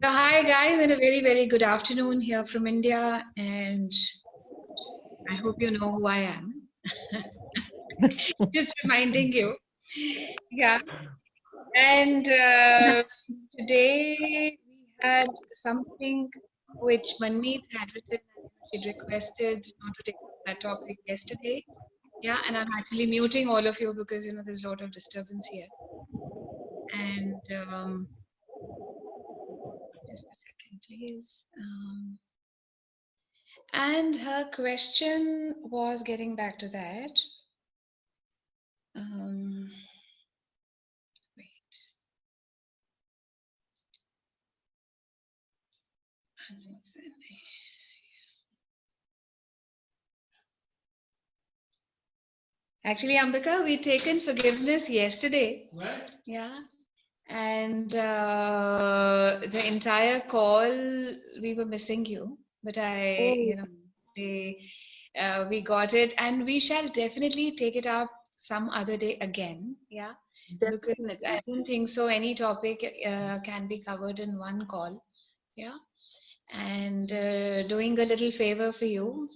So hi guys, and a very good afternoon here from India, and I hope you know who I am. Just reminding you, yeah. And today we had something which Manmeet had written, and she'd requested not to take up that topic yesterday. Yeah, and I'm actually muting all of you because there's a lot of disturbance here. And just a second, please. And her question was getting back to that. Wait. Actually, Ambika, we taken forgiveness yesterday. Right. Yeah. And the entire call, we were missing you. But we got it, and we shall definitely take it up some other day again. Yeah. Because I don't think so any topic can be covered in one call. Yeah. And doing a little favor for you,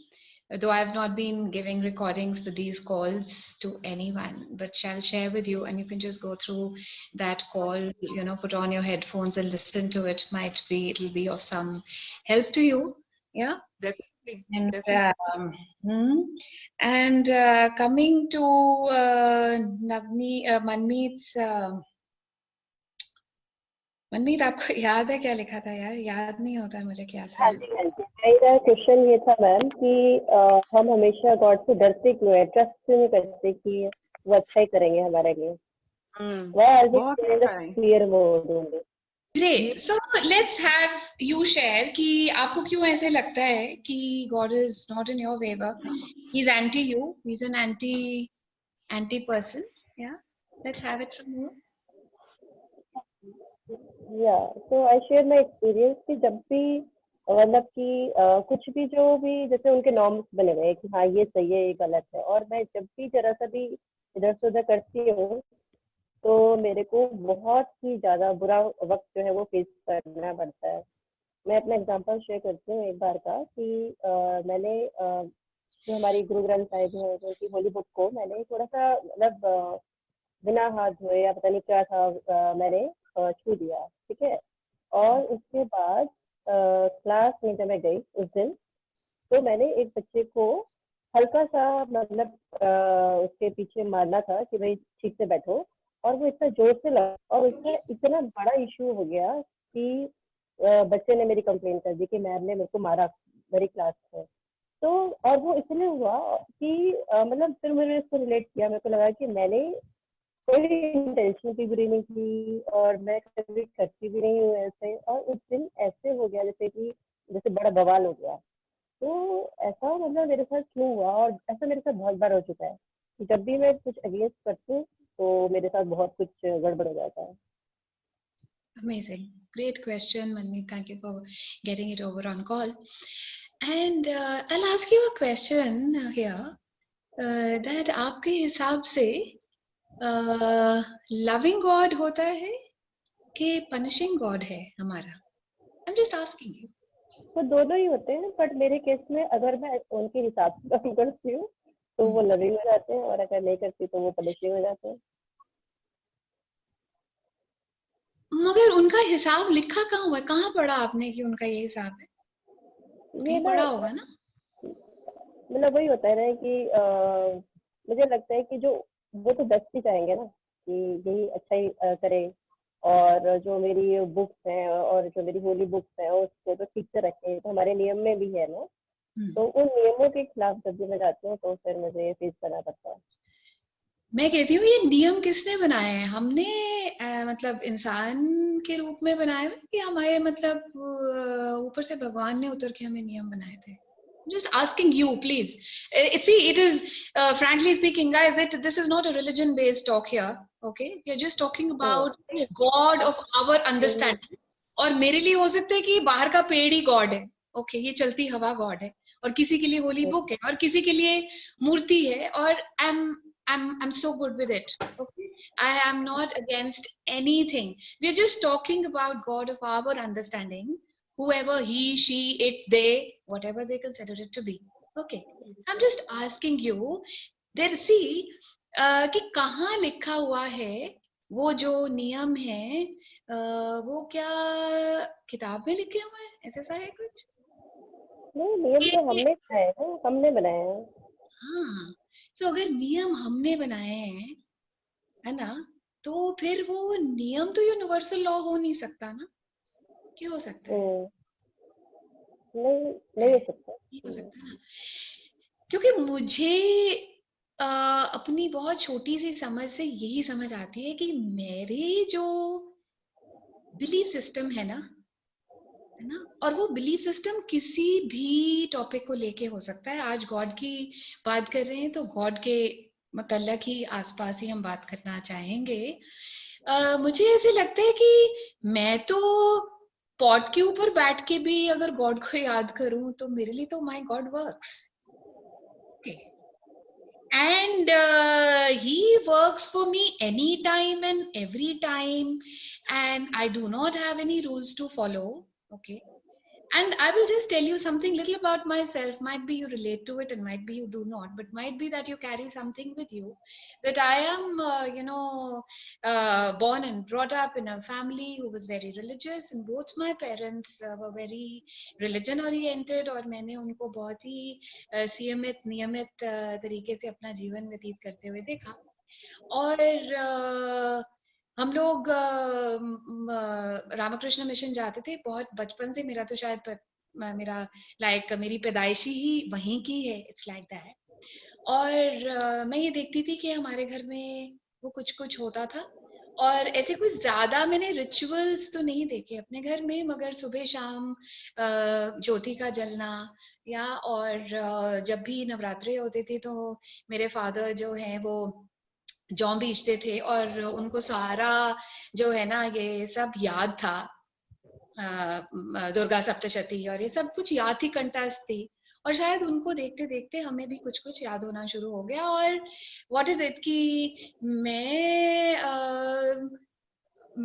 though I've not been giving recordings for these calls to anyone, but shall share with you, and you can just go through that call, put on your headphones and listen to it. It'll be of some help to you. Yeah. Definitely. And Definitely. Coming to Manmeet's. मनमीत आपको याद है क्या लिखा था यार? याद नहीं होता है मुझे क्या था। हाँ जी, हाँ जी। मेरा क्वेश्चन ये था मैम कि हम हमेशा गॉड से डरते क्यों है, ट्रस्ट क्यों नहीं करते कि वो अच्छा ही करेंगे हमारे लिए। क्लियर वो दूंगे। Great. So let's have you share कि आपको क्यों ऐसे लगता है कि God is not in your favor. He's anti you. He's an anti person. Yeah. Let's have it from you. Yeah. So I share my experience कि जब भी मतलब कि कुछ भी जो भी जैसे उनके नॉर्म्स बने हुए हैं कि हाँ ये सही है ये गलत है, और मैं जब भी जरा सा भी इधर से उधर करती हूँ तो मेरे को बहुत ही ज़्यादा बुरा वक्त जो है वो फेस करना पड़ता है। मैं अपना एग्जांपल शेयर करती हूँ एक बार का कि मैंने जो हमारी गुरु ग्रंथ साहिब है उनकी होली बुक को मैंने थोड़ा सा मतलब बिना हाथ धोए या पता नहीं क्या था मैंने छू दिया, ठीक है। और उसके बाद क्लास में जब मैं गई उस दिन तो मैंने एक बच्चे को हल्का सा मतलब उसके पीछे मारना था कि भाई ठीक से बैठो, और वो इतना जोर से लगा और उसका इतना बड़ा इशू हो गया कि बच्चे ने मेरी कंप्लेन कर दी कि मैम ने मेरे को मारा मेरी क्लास में। तो और वो इसलिए हुआ कि मतलब फिर मैंने इसको रिलेट किया, मेरे को लगा कि मैंने कोई इंटेंशन की बुरी नहीं की और मैं कभी करती भी नहीं हूँ ऐसे, और उस दिन ऐसे हो गया जैसे बड़ा बवाल हो गया। तो ऐसा मतलब मेरे साथ क्यों हुआ, और ऐसा मेरे साथ बहुत बार हो चुका है कि जब भी मैं कुछ अगेंस्ट करती हूँ तो मेरे साथ बहुत कुछ गड़बड़ हो जाता है। Amazing. Great question, Manmeet. Thank you for getting it over on call. And I'll ask you a question here that आपके हिसाब से loving God होता है कि punishing God है हमारा? I'm just asking you. तो दोनों ही होते हैं, बट मेरे केस में अगर मैं उनके हिसाब से काम करती हूँ तो वो लविंग हो जाते हैं, और अगर नहीं करती तो वो पनिशिंग हो जाते हैं। मगर उनका हिसाब लिखा कहाँ हुआ है? कहाँ पढ़ा आपने कि उनका ये हिसाब है? ये पढ़ा होगा ना? मतलब वही होता है ना कि मुझे लगता है कि जो वो तो बेस्ट ही चाहेंगे ना कि यही अच्छा ही करे, और जो मेरी बुक्स हैं और जो मेरी होली बुक्स हैं उसको तो ठीक से रखें, तो हमारे नियम में भी है ना। तो उन नियमों के खिलाफ जब भी मैं जाती हूँ तो फिर मुझे फेस करना पड़ता है। मैं कहती हूँ ये नियम किसने बनाए हैं? हमने मतलब इंसान के रूप में बनाए हैं कि हमारे मतलब ऊपर से भगवान ने उतर के हमें नियम बनाए थे? Just asking you, please. It is frankly speaking, guys, this is not a religion-based talk here. Okay, we are just talking about God of our understanding. और मेरे लिए हो सकता है कि बाहर का पेड़ ही गॉड है, ओके, ये चलती हवा गॉड है, और किसी के लिए होली बुक है, और किसी के लिए मूर्ति है, और I'm so good with it. Okay, I am not against anything. We're just talking about God of our understanding, whoever he, she, it, they, whatever they consider it to be. Okay. I'm just asking you, there see, कि कहाँ लिखा हुआ है वो जो नियम है, वो क्या किताब में लिखे हुए हैं? ऐसा है कुछ? नहीं, नियम तो हमने बनाए हैं, हमने बनाए हैं। हाँ, तो अगर नियम हमने बनाए हैं, है ना, तो फिर वो नियम तो यूनिवर्सल लॉ हो नहीं सकता ना? क्यों हो सकता है? नहीं, नहीं हो सकता। नहीं हो सकता ना, क्योंकि मुझे अपनी बहुत छोटी सी समझ से यही समझ आती है कि मेरे जो बिलीफ सिस्टम है ना, और वो बिलीफ सिस्टम किसी भी टॉपिक को लेके हो सकता है। आज गॉड की बात कर रहे हैं तो गॉड के मतलब ही आसपास ही हम बात करना चाहेंगे। मुझे ऐसे लगता है कि मैं तो पॉट के ऊपर बैठ के भी अगर गॉड को याद करूं तो मेरे लिए तो my God works, and he works for me anytime and every time, and I do not have any rules to follow. Okay. And I will just tell you something little about myself. Might be you relate to it and might be you do not, but might be that you carry something with you. That I am, born and brought up in a family who was very religious, and both my parents were very religion oriented, और मैंने उनको बहुत ही संयमित नियमित तरीके से अपना जीवन व्यतीत करते हुए देखा। और हम लोग रामकृष्ण मिशन जाते थे बहुत बचपन से। मेरा तो शायद मेरा मेरी पैदाइशी ही वहीं की है, इट्स लाइक दैट। और मैं ये देखती थी कि हमारे घर में वो कुछ कुछ होता था, और ऐसे कुछ ज्यादा मैंने रिचुअल्स तो नहीं देखे अपने घर में, मगर सुबह शाम ज्योति का जलना, या और जब भी नवरात्रे होते थे तो मेरे फादर जो हैं वो जौ बेचते थे, और उनको सारा जो है ना ये सब याद था, दुर्गा सप्तशती और ये सब कुछ याद थी, कंठस्थ थी। और शायद उनको देखते देखते हमें भी कुछ कुछ याद होना शुरू हो गया। और व्हाट इज इट कि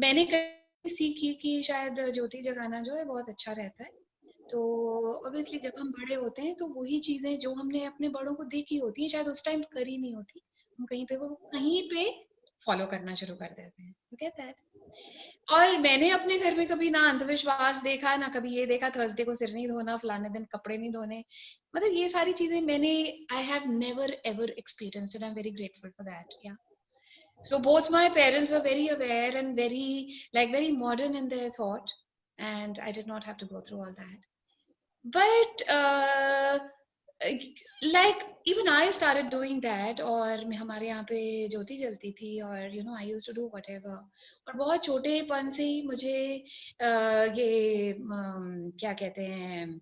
मैंने कहीं सीखी कि शायद ज्योति जगाना जो है बहुत अच्छा रहता है। तो ऑब्वियसली जब हम बड़े होते हैं तो वही चीजें जो हमने अपने बड़ों को देखी होती हैं शायद उस टाइम करी नहीं होती, हम कहीं पे फॉलो करना शुरू कर देते हैं। You get that? और मैंने अपने घर में कभी ना अंधविश्वास देखा, ना कभी ये देखा थर्सडे को सिर नहीं धोना, फलाने दिन कपड़े नहीं धोने, मतलब ये सारी चीजें मैंने I have never ever experienced, and I am very grateful for that. या so both my parents were very aware and very modern in their thought, and I did not have to go through all that. But like even I started doing that, और मैं हमारे यहाँ पे ज्योति जलती थी, और I used to do whatever। और बहुत छोटेपन से ही मुझे ये क्या कहते हैं,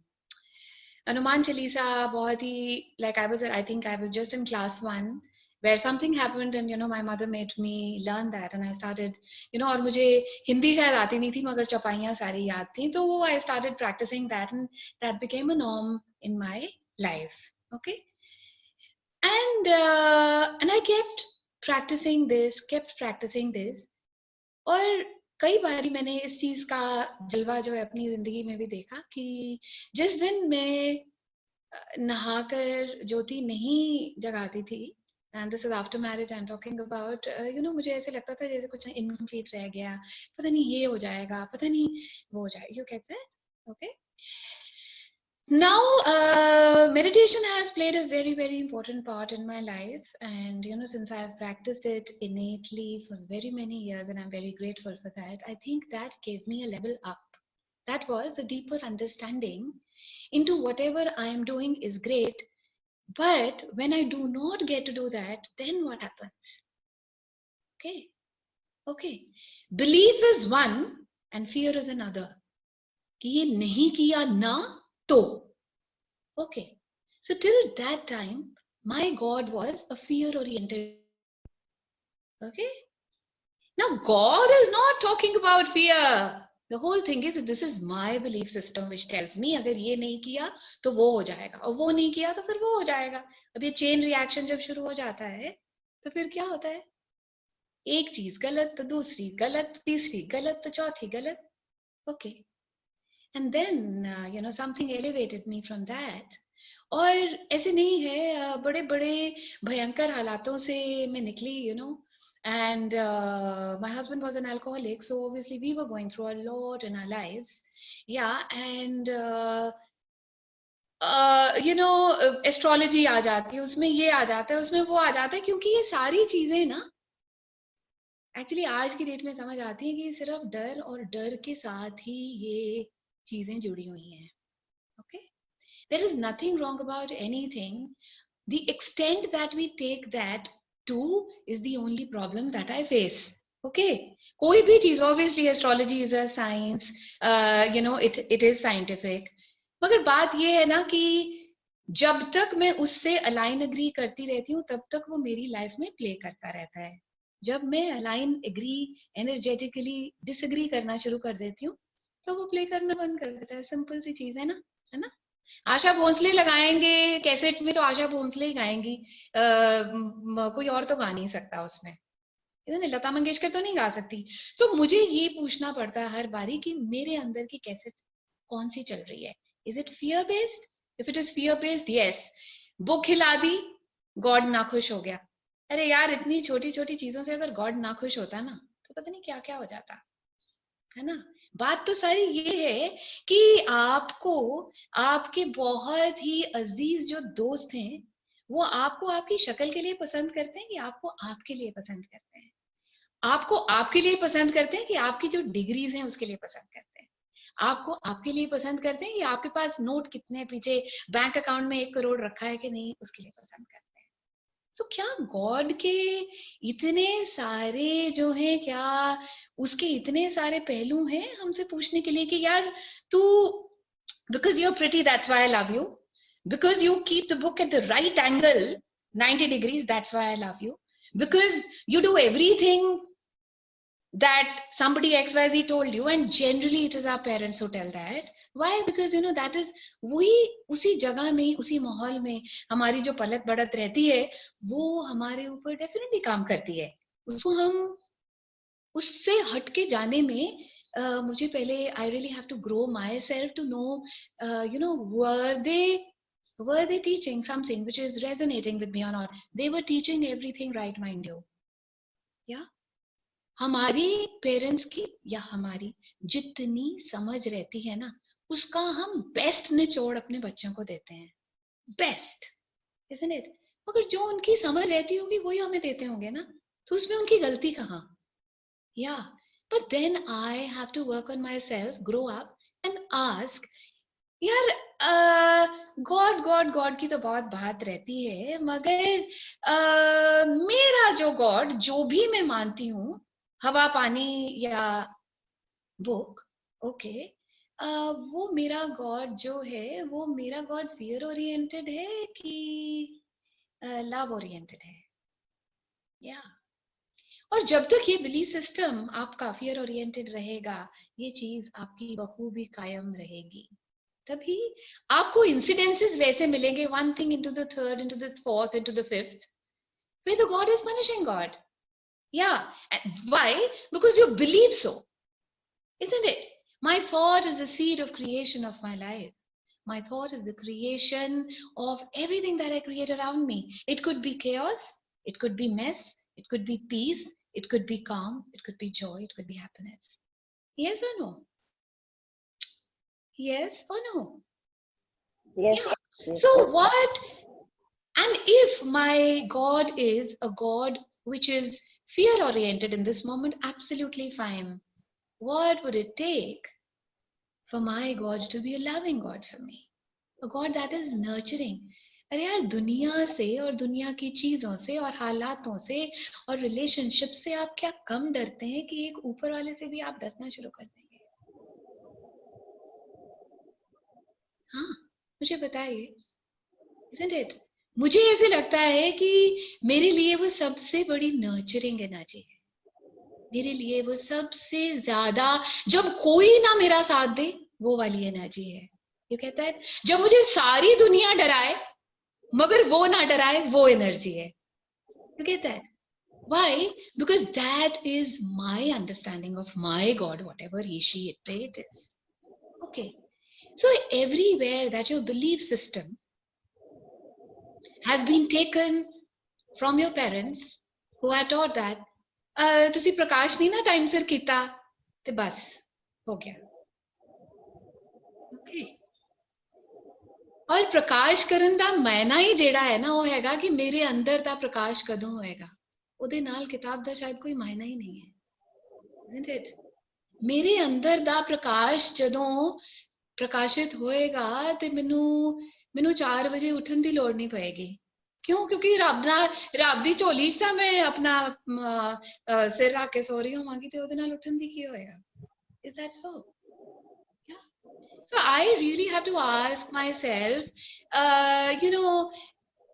हनुमान चालीसा बहुत ही I think I was just in class 1 where something happened, and my mother made me learn that, and I started और मुझे हिंदी शायद आती नहीं थी मगर चौपाइयाँ सारी याद थी, तो वो I started practicing that, and that became a norm in my life. Okay. And I kept practicing this, और कई बारी मैंने इस चीज का जलवा जो है अपनी जिंदगी में भी देखा कि जिस दिन मैं नहाकर ज्योति नहीं जगाती थी, and this is after marriage I am talking about, मुझे ऐसे लगता था जैसे कुछ इनकम्प्लीट रह गया, पता नहीं ये हो जाएगा, पता नहीं वो हो जाएगा। You get that? Okay. Now, meditation has played a very, very important part in my life. And, since I've practiced it innately for very many years, and I'm very grateful for that, I think that gave me a level up. That was a deeper understanding into whatever I am doing is great. But when I do not get to do that, then what happens? Okay. Okay. Belief is one and fear is another. कि ये नहीं किया ना तो. Okay. So till that time, my God was a fear-oriented. Okay. Now God is not talking about fear. The whole thing is that this is my belief system which tells me अगर ये नहीं किया तो वो हो जाएगा, और वो नहीं किया तो फिर वो हो जाएगा। अब ये चेन रिएक्शन जब शुरू हो जाता है तो फिर क्या होता है? एक चीज गलत तो दूसरी गलत, तीसरी गलत तो चौथी गलत. Okay, and then something elevated me from that. और ऐसे नहीं है, बड़े बड़े भयंकर हालातों से मैं निकली, and my husband was an alcoholic, so obviously we were going through a lot in our lives. Yeah, and astrology आ जाती है उसमें, ये आ जाता है उसमें, वो आ जाता है, क्योंकि ये सारी चीजें ना एक्चुअली आज की डेट में समझ आती है कि सिर्फ डर और डर के साथ ही ये चीजें जुड़ी हुई हैं. Okay, there is nothing wrong about anything. The extent that we take that to is the only problem that I face. Okay, कोई भी चीज, obviously astrology is a science, it is scientific, मगर बात ये है ना कि जब तक मैं उससे अलाइन एग्री करती रहती हूँ तब तक वो मेरी लाइफ में प्ले करता रहता है. जब मैं अलाइन एग्री एनर्जेटिकली डिसएग्री करना शुरू कर देती हूँ तो वो प्ले करना बंद कर देता है. सिंपल सी चीज है ना. आशा भोंसले लगाएंगे कैसेट में तो आशा भोंसले ही गाएंगी, कोई और तो गा नहीं सकता उसमें. लता मंगेशकर तो नहीं गा सकती. तो मुझे ये पूछना पड़ता है हर बारी कि मेरे अंदर की कैसेट कौन सी चल रही है. Is it fear based? If it is fear based, yes, book हिला दी, गॉड ना खुश हो गया. अरे यार, इतनी छोटी छोटी चीजों से अगर गॉड ना खुश होता ना तो पता नहीं क्या क्या हो जाता, है ना. बात तो सारी ये है कि आपको आपके बहुत ही अजीज जो दोस्त हैं वो आपको आपकी शक्ल के लिए पसंद करते हैं कि आपको आपके लिए पसंद करते हैं. आपको आपके लिए पसंद करते हैं कि आपकी जो डिग्रीज हैं उसके लिए पसंद करते हैं. आपको आपके लिए पसंद करते हैं कि आपके पास नोट कितने हैं पीछे, बैंक अकाउंट में 1 करोड़ रखा है कि नहीं, उसके लिए पसंद करते हैं. So, क्या गॉड के इतने सारे जो है, क्या उसके इतने सारे पहलू हैं हमसे पूछने के लिए कि यार तू, because you're pretty that's why I love you, because you keep the book at the right angle 90 degrees that's why I love you, because you do everything that somebody XYZ told you, and generally it is our parents who tell that. Why? Because that is वही उसी जगह में, उसी माहौल में हमारी जो पलत बढ़त रहती है वो हमारे ऊपर डेफिनेटली काम करती है. उसको हम उससे हट के जाने में मुझे पहले I really have to grow myself to know were they teaching something which is resonating with me or not. They were teaching everything right, mind you. Yeah. हमारी पेरेंट्स की या हमारी जितनी समझ रहती है ना उसका हम बेस्ट निचोड़ अपने बच्चों को देते हैं, बेस्ट, isn't it? मगर जो उनकी समझ रहती होगी वही हमें देते होंगे ना, तो उसमें उनकी गलती कहाँ. या but then I have to work on myself, grow up and ask, यार गॉड की तो बहुत बात रहती है, मगर मेरा जो गॉड जो भी मैं मानती हूँ, हवा पानी या बुक, ओके, वो मेरा गॉड जो है वो मेरा गॉड फियर ओरिएंटेड है कि लव ओरिएंटेड है. या और जब तक ये बिलीफ सिस्टम आपका फियर ओरिएंटेड रहेगा ये चीज आपकी बखूबी कायम रहेगी. तभी आपको इंसिडेंसेस वैसे मिलेंगे, one thing into the third, into the fourth, into the fifth, where the God is punishing God. Yeah, and why? Because you believe so, isn't it? My thought is the seed of creation of my life. My thought is the creation of everything that I create around me. It could be chaos, it could be mess, it could be peace, it could be calm, it could be joy, it could be happiness. Yes or no? Yes or no? Yes. Yeah. Yes. So what? And if my God is a God which is fear oriented in this moment, absolutely fine. What would it take for my God to be a loving God for me? A God that is nurturing. अरे यार, दुनिया से और दुनिया की चीजों से और हालातों से और रिलेशनशिप से आप क्या कम डरते हैं कि एक ऊपर वाले से भी आप डरना शुरू कर देंगे. हाँ, मुझे बताइए, isn't it? मुझे ऐसे लगता है कि मेरे लिए वो सबसे बड़ी नर्चरिंग एनर्जी है. मेरे लिए वो सबसे ज्यादा, जब कोई ना मेरा साथ दे वो वाली एनर्जी है. ये कहता है जब मुझे सारी दुनिया डराए मगर वो ना डराए, वो एनर्जी है. ये कहता है Why? Because that is my understanding of my God, whatever he, she, it is. Okay. So everywhere that your belief system has been taken from your parents who are taught that ਤੁਸੀਂ ਪ੍ਰਕਾਸ਼ ਨਹੀਂ ਨਾ time ਸਿਰ ਕੀਤਾ ਤੇ ਬਸ ਹੋ ਗਿਆ okay ਔਰ ਪ੍ਰਕਾਸ਼ ਕਰਨ ਦਾ ਮਾਇਨਾ ਹੀ ਜਿਹੜਾ ਹੈ ਨਾ ਉਹ ਹੈਗਾ ਕਿ ਮੇਰੇ ਅੰਦਰ ਦਾ ਪ੍ਰਕਾਸ਼ ਕਦੋਂ ਹੋਏਗਾ ਉਹਦੇ ਨਾਲ ਕਿਤਾਬ ਦਾ ਸ਼ਾਇਦ ਕੋਈ ਮਾਇਨਾ ਹੀ ਨਹੀਂ ਹੈ isn't it ਮੇਰੇ ਅੰਦਰ ਦਾ ਪ੍ਰਕਾਸ਼ ਜਦੋਂ ਪ੍ਰਕਾਸ਼ਿਤ ਹੋਏਗਾ ਤੇ ਮੈਨੂੰ 4 ਵਜੇ ਉੱਠਣ ਦੀ ਲੋੜ ਨਹੀਂ ਪਏਗੀ ਕਿਉਂ ਕਿਉਂਕਿ ਰੱਬ ਦੀ ਝੋਲੀ 'ਚ ਤਾਂ ਮੈਂ ਆਪਣਾ ਸਿਰ ਰੱਖ ਕੇ ਸੋ ਰਹੀ ਹੋਵਾਂਗੀ ਤੇ ਉਹਦੇ ਨਾਲ ਉੱਠਣ ਦੀ ਕੀ ਹੋਏਗਾ is that so yeah so I really have to ask myself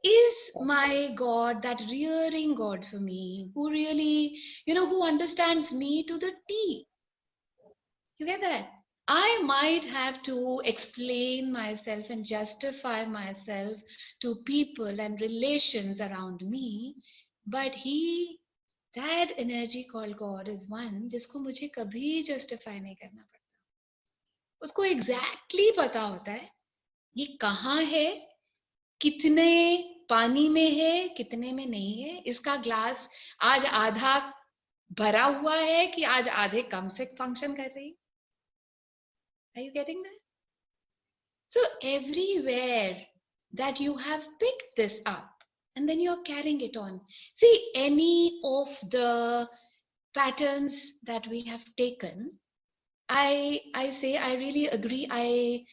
is my God that rearing God for me who really who understands me to the T you get that I might have to explain myself and justify myself to people and relations around me, but that energy called God is one जिसको मुझे कभी justify नहीं करना पड़ता उसको exactly पता होता है ये कहाँ है कितने पानी में है कितने में नहीं है इसका ग्लास आज आधा भरा हुआ है कि आज आधे कम से फंक्शन कर रही Are you getting that? So everywhere that you have picked this up and then you're carrying it on. See, any of the patterns that we have taken, I say I really agree. I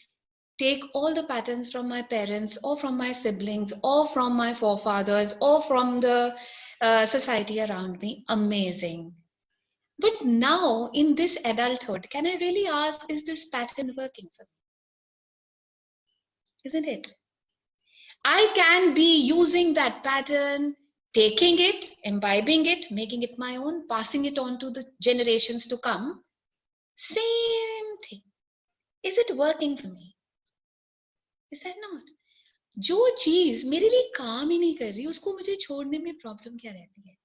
take all the patterns from my parents or from my siblings or from my forefathers or from the society around me. Amazing. But now in this adulthood, can I really ask, is this pattern working for me? Isn't it? I can be using that pattern, taking it, imbibing it, making it my own, passing it on to the generations to come. Same thing. Is it working for me? Is that not? जो चीज मेरे लिए काम ही नहीं कर रही उसको मुझे छोड़ने में प्रॉब्लम क्या रहती है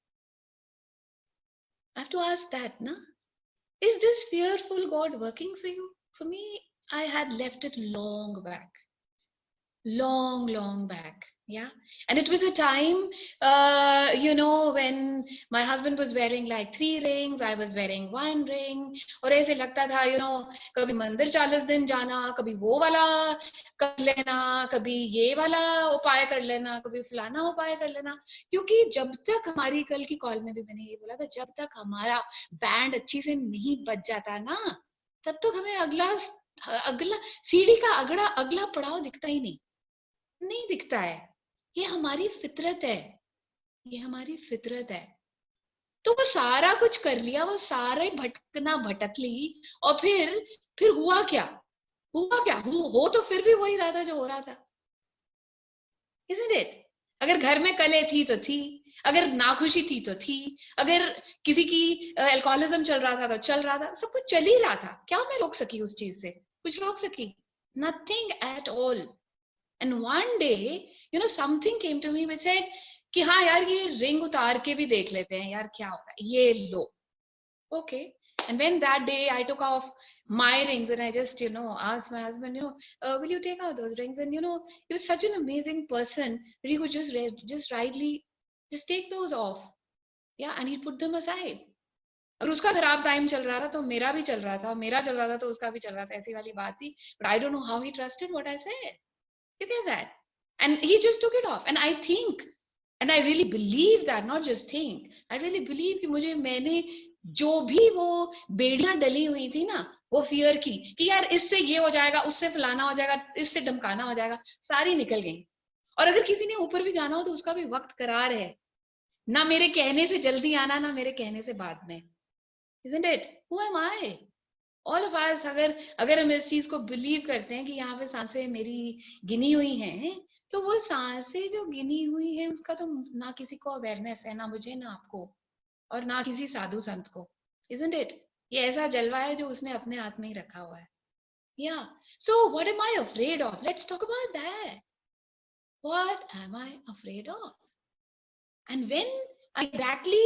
I have to ask that, na? Is this fearful God working for you? For me, I had left it long back. Long back. Yeah. And it was a time, when my husband was wearing like 3 rings, I was wearing 1 ring. और ऐसे लगता था, कभी मंदिर 40 दिन जाना, कभी वो वाला कर लेना, कभी ये वाला उपाय कर लेना, कभी फलाना उपाय कर लेना. क्योंकि जब तक हमारी कल की कॉल में भी मैंने ये बोला था, जब तक हमारा बैंड अच्छी से नहीं बज जाता ना, तब तक हमें अगला सीढ़ी का अगला पड़ाव दिखता ही नहीं दिखता है ये हमारी फितरत है ये हमारी फितरत है तो वो सारा कुछ कर लिया वो सारे भटक ली और फिर हुआ क्या हो तो फिर भी वही रहा था जो हो रहा था isn't it अगर घर में कले थी तो थी अगर नाखुशी थी तो थी अगर किसी की अल्कोहलिज्म चल रहा था तो चल रहा था सब कुछ चल ही रहा था क्या मैं रोक सकी उस चीज से कुछ रोक सकी nothing at all And one day, something came to me which said कि हाँ यार ये रिंग उतार के भी देख लेते हैं यार क्या होता है ये लो okay and when that day I took off my rings and I just asked my husband will you take out those rings and he was such an amazing person that he could just rightly just take those off yeah and he'd put them aside और उसका खराब time चल रहा था तो मेरा भी चल रहा था मेरा चल रहा था तो उसका भी चल रहा था ऐसी वाली बात थी but I don't know how he trusted what I said You get that? And he just took it off. And I think, and I really believe that, not just think, I really believe कि मैंने जो भी वो बेड़ियां डली हुई थी ना वो फियर की कि यार इससे ये हो जाएगा उससे फलाना हो जाएगा इससे धमकाना हो जाएगा सारी निकल गई और अगर किसी ने ऊपर भी जाना हो तो उसका भी वक्त करार है ना मेरे कहने से जल्दी आना ना मेरे कहने से बाद में Isn't it? Who am I? All of us अगर हम इस चीज को बिलीव करते हैं कि यहाँ पे सांसें मेरी गिनी हुई हैं तो वो सांसें जो गिनी हुई है उसका तो ना किसी को अवेयरनेस है ना मुझे ना आपको और ना किसी साधु संत को isn't it ये ऐसा जलवा है जो उसने अपने हाथ में ही रखा हुआ है yeah so what am I afraid of let's talk about that what am I afraid of and when I exactly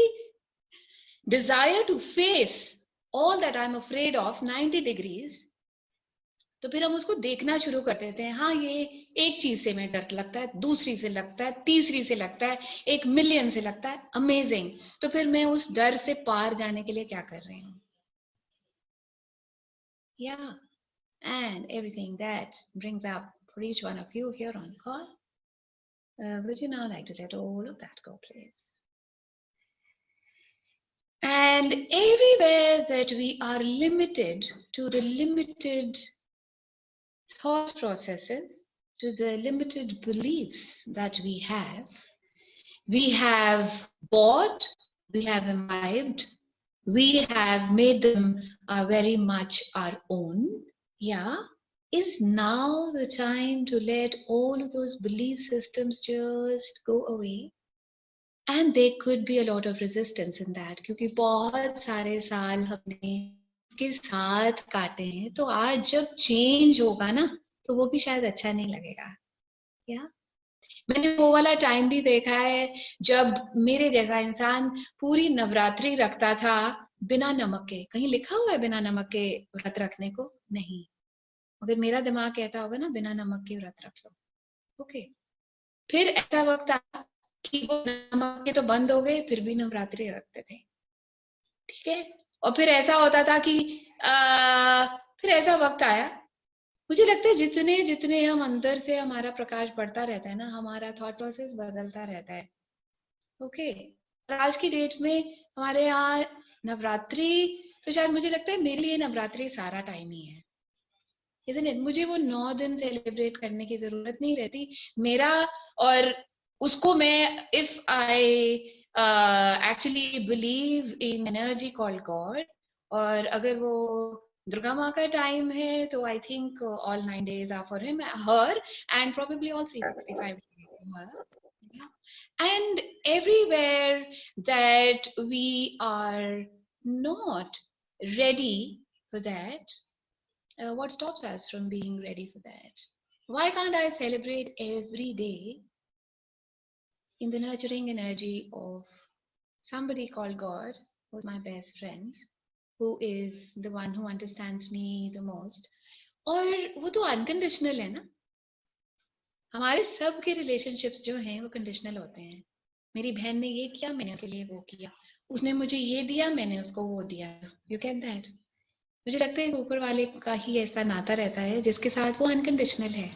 desire to face all that I'm afraid of 90 degrees, तो फिर हम उसको देखना शुरू कर देते हैं. हाँ, ये एक चीज से मैं डर लगता है, दूसरी से लगता है, तीसरी से लगता है, 1,000,000 से लगता है. अमेजिंग. तो फिर मैं उस डर से पार जाने के लिए क्या कर रही हूँ? Yeah, and everything that brings up for each one of you here on call, would you now like to let all of that go, please? And everywhere that we are limited to the limited thought processes, to the limited beliefs that we have bought, we have imbibed, we have made them very much our own. Yeah, is now the time to let all of those belief systems just go away? And there could be a lot of resistance in that, क्योंकि बहुत सारे साल हमने इसके साथ काटे हैं, तो आज जब चेंज होगा ना, तो वो भी शायद अच्छा नहीं लगेगा. या मैंने वो वाला टाइम भी देखा है जब मेरे जैसा इंसान पूरी नवरात्रि रखता था बिना नमक के. कहीं लिखा हुआ है बिना नमक के व्रत रखने को? नहीं. मगर मेरा दिमाग कहता होगा ना, बिना नमक के व्रत रख लो. ओके. फिर ऐसा वक्त आया कि वो नमक के तो बंद हो गए, फिर भी नवरात्रि रखते थे. ठीक है. और फिर ऐसा होता था कि फिर ऐसा वक्त आया, मुझे लगता है जितने जितने हम अंदर से हमारा प्रकाश बढ़ता रहता है ना, हमारा थॉट प्रोसेस बदलता रहता है. ओके. आज की डेट में हमारे यहाँ नवरात्रि, तो शायद मुझे लगता है मेरे लिए नवरात्रि सारा टाइम ही है. Isn't it? मुझे वो 9 दिन सेलिब्रेट करने की जरूरत नहीं रहती. मेरा और उसको मैं, if I actually believe in energy called God, और अगर वो दुर्गा माँ का टाइम है, तो I think all 9 days are for her, and probably all 365 days for her. Yeah. And everywhere that we are not ready for that, what stops us from being ready for that? Why can't I celebrate every day in the nurturing energy of somebody called God, who's my best friend, who is the one who understands me the most? और वो तो unconditional है ना. हमारे सब के relationships जो हैं वो कंडीशनल होते हैं. मेरी बहन ने ये किया, मैंने उसके लिए वो किया. उसने मुझे ये दिया, मैंने उसको वो दिया. You can that. मुझे लगता है ऊपर वाले का ही ऐसा नाता रहता है जिसके साथ वो अनकंडीशनल है.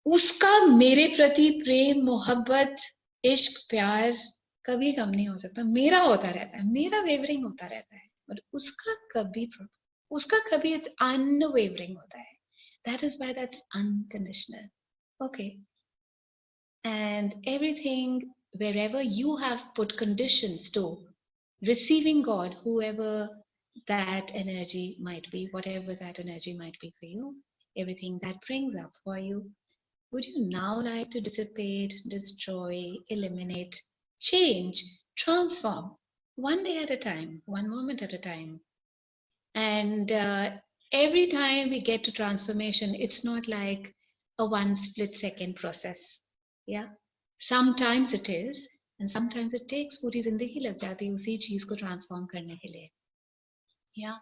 उसका मेरे प्रति प्रेम, मोहब्बत, इश्क, प्यार कभी कम नहीं हो सकता. मेरा होता रहता है, मेरा वेवरिंग होता रहता है, और उसका कभी अनवेवरिंग होता है. That is why that's unconditional. Okay. And everything, wherever you have put conditions to receiving God, whoever that energy might be, whatever that energy might be for you, everything that brings up for you, would you now like to dissipate, destroy, eliminate, change, transform, one day at a time, one moment at a time? And every time we get to transformation, it's not like a one split second process. Yeah. Sometimes it is, and sometimes it takes पूरी जिंदगी लग जाती है उसी चीज को transform करने के लिए. Yeah.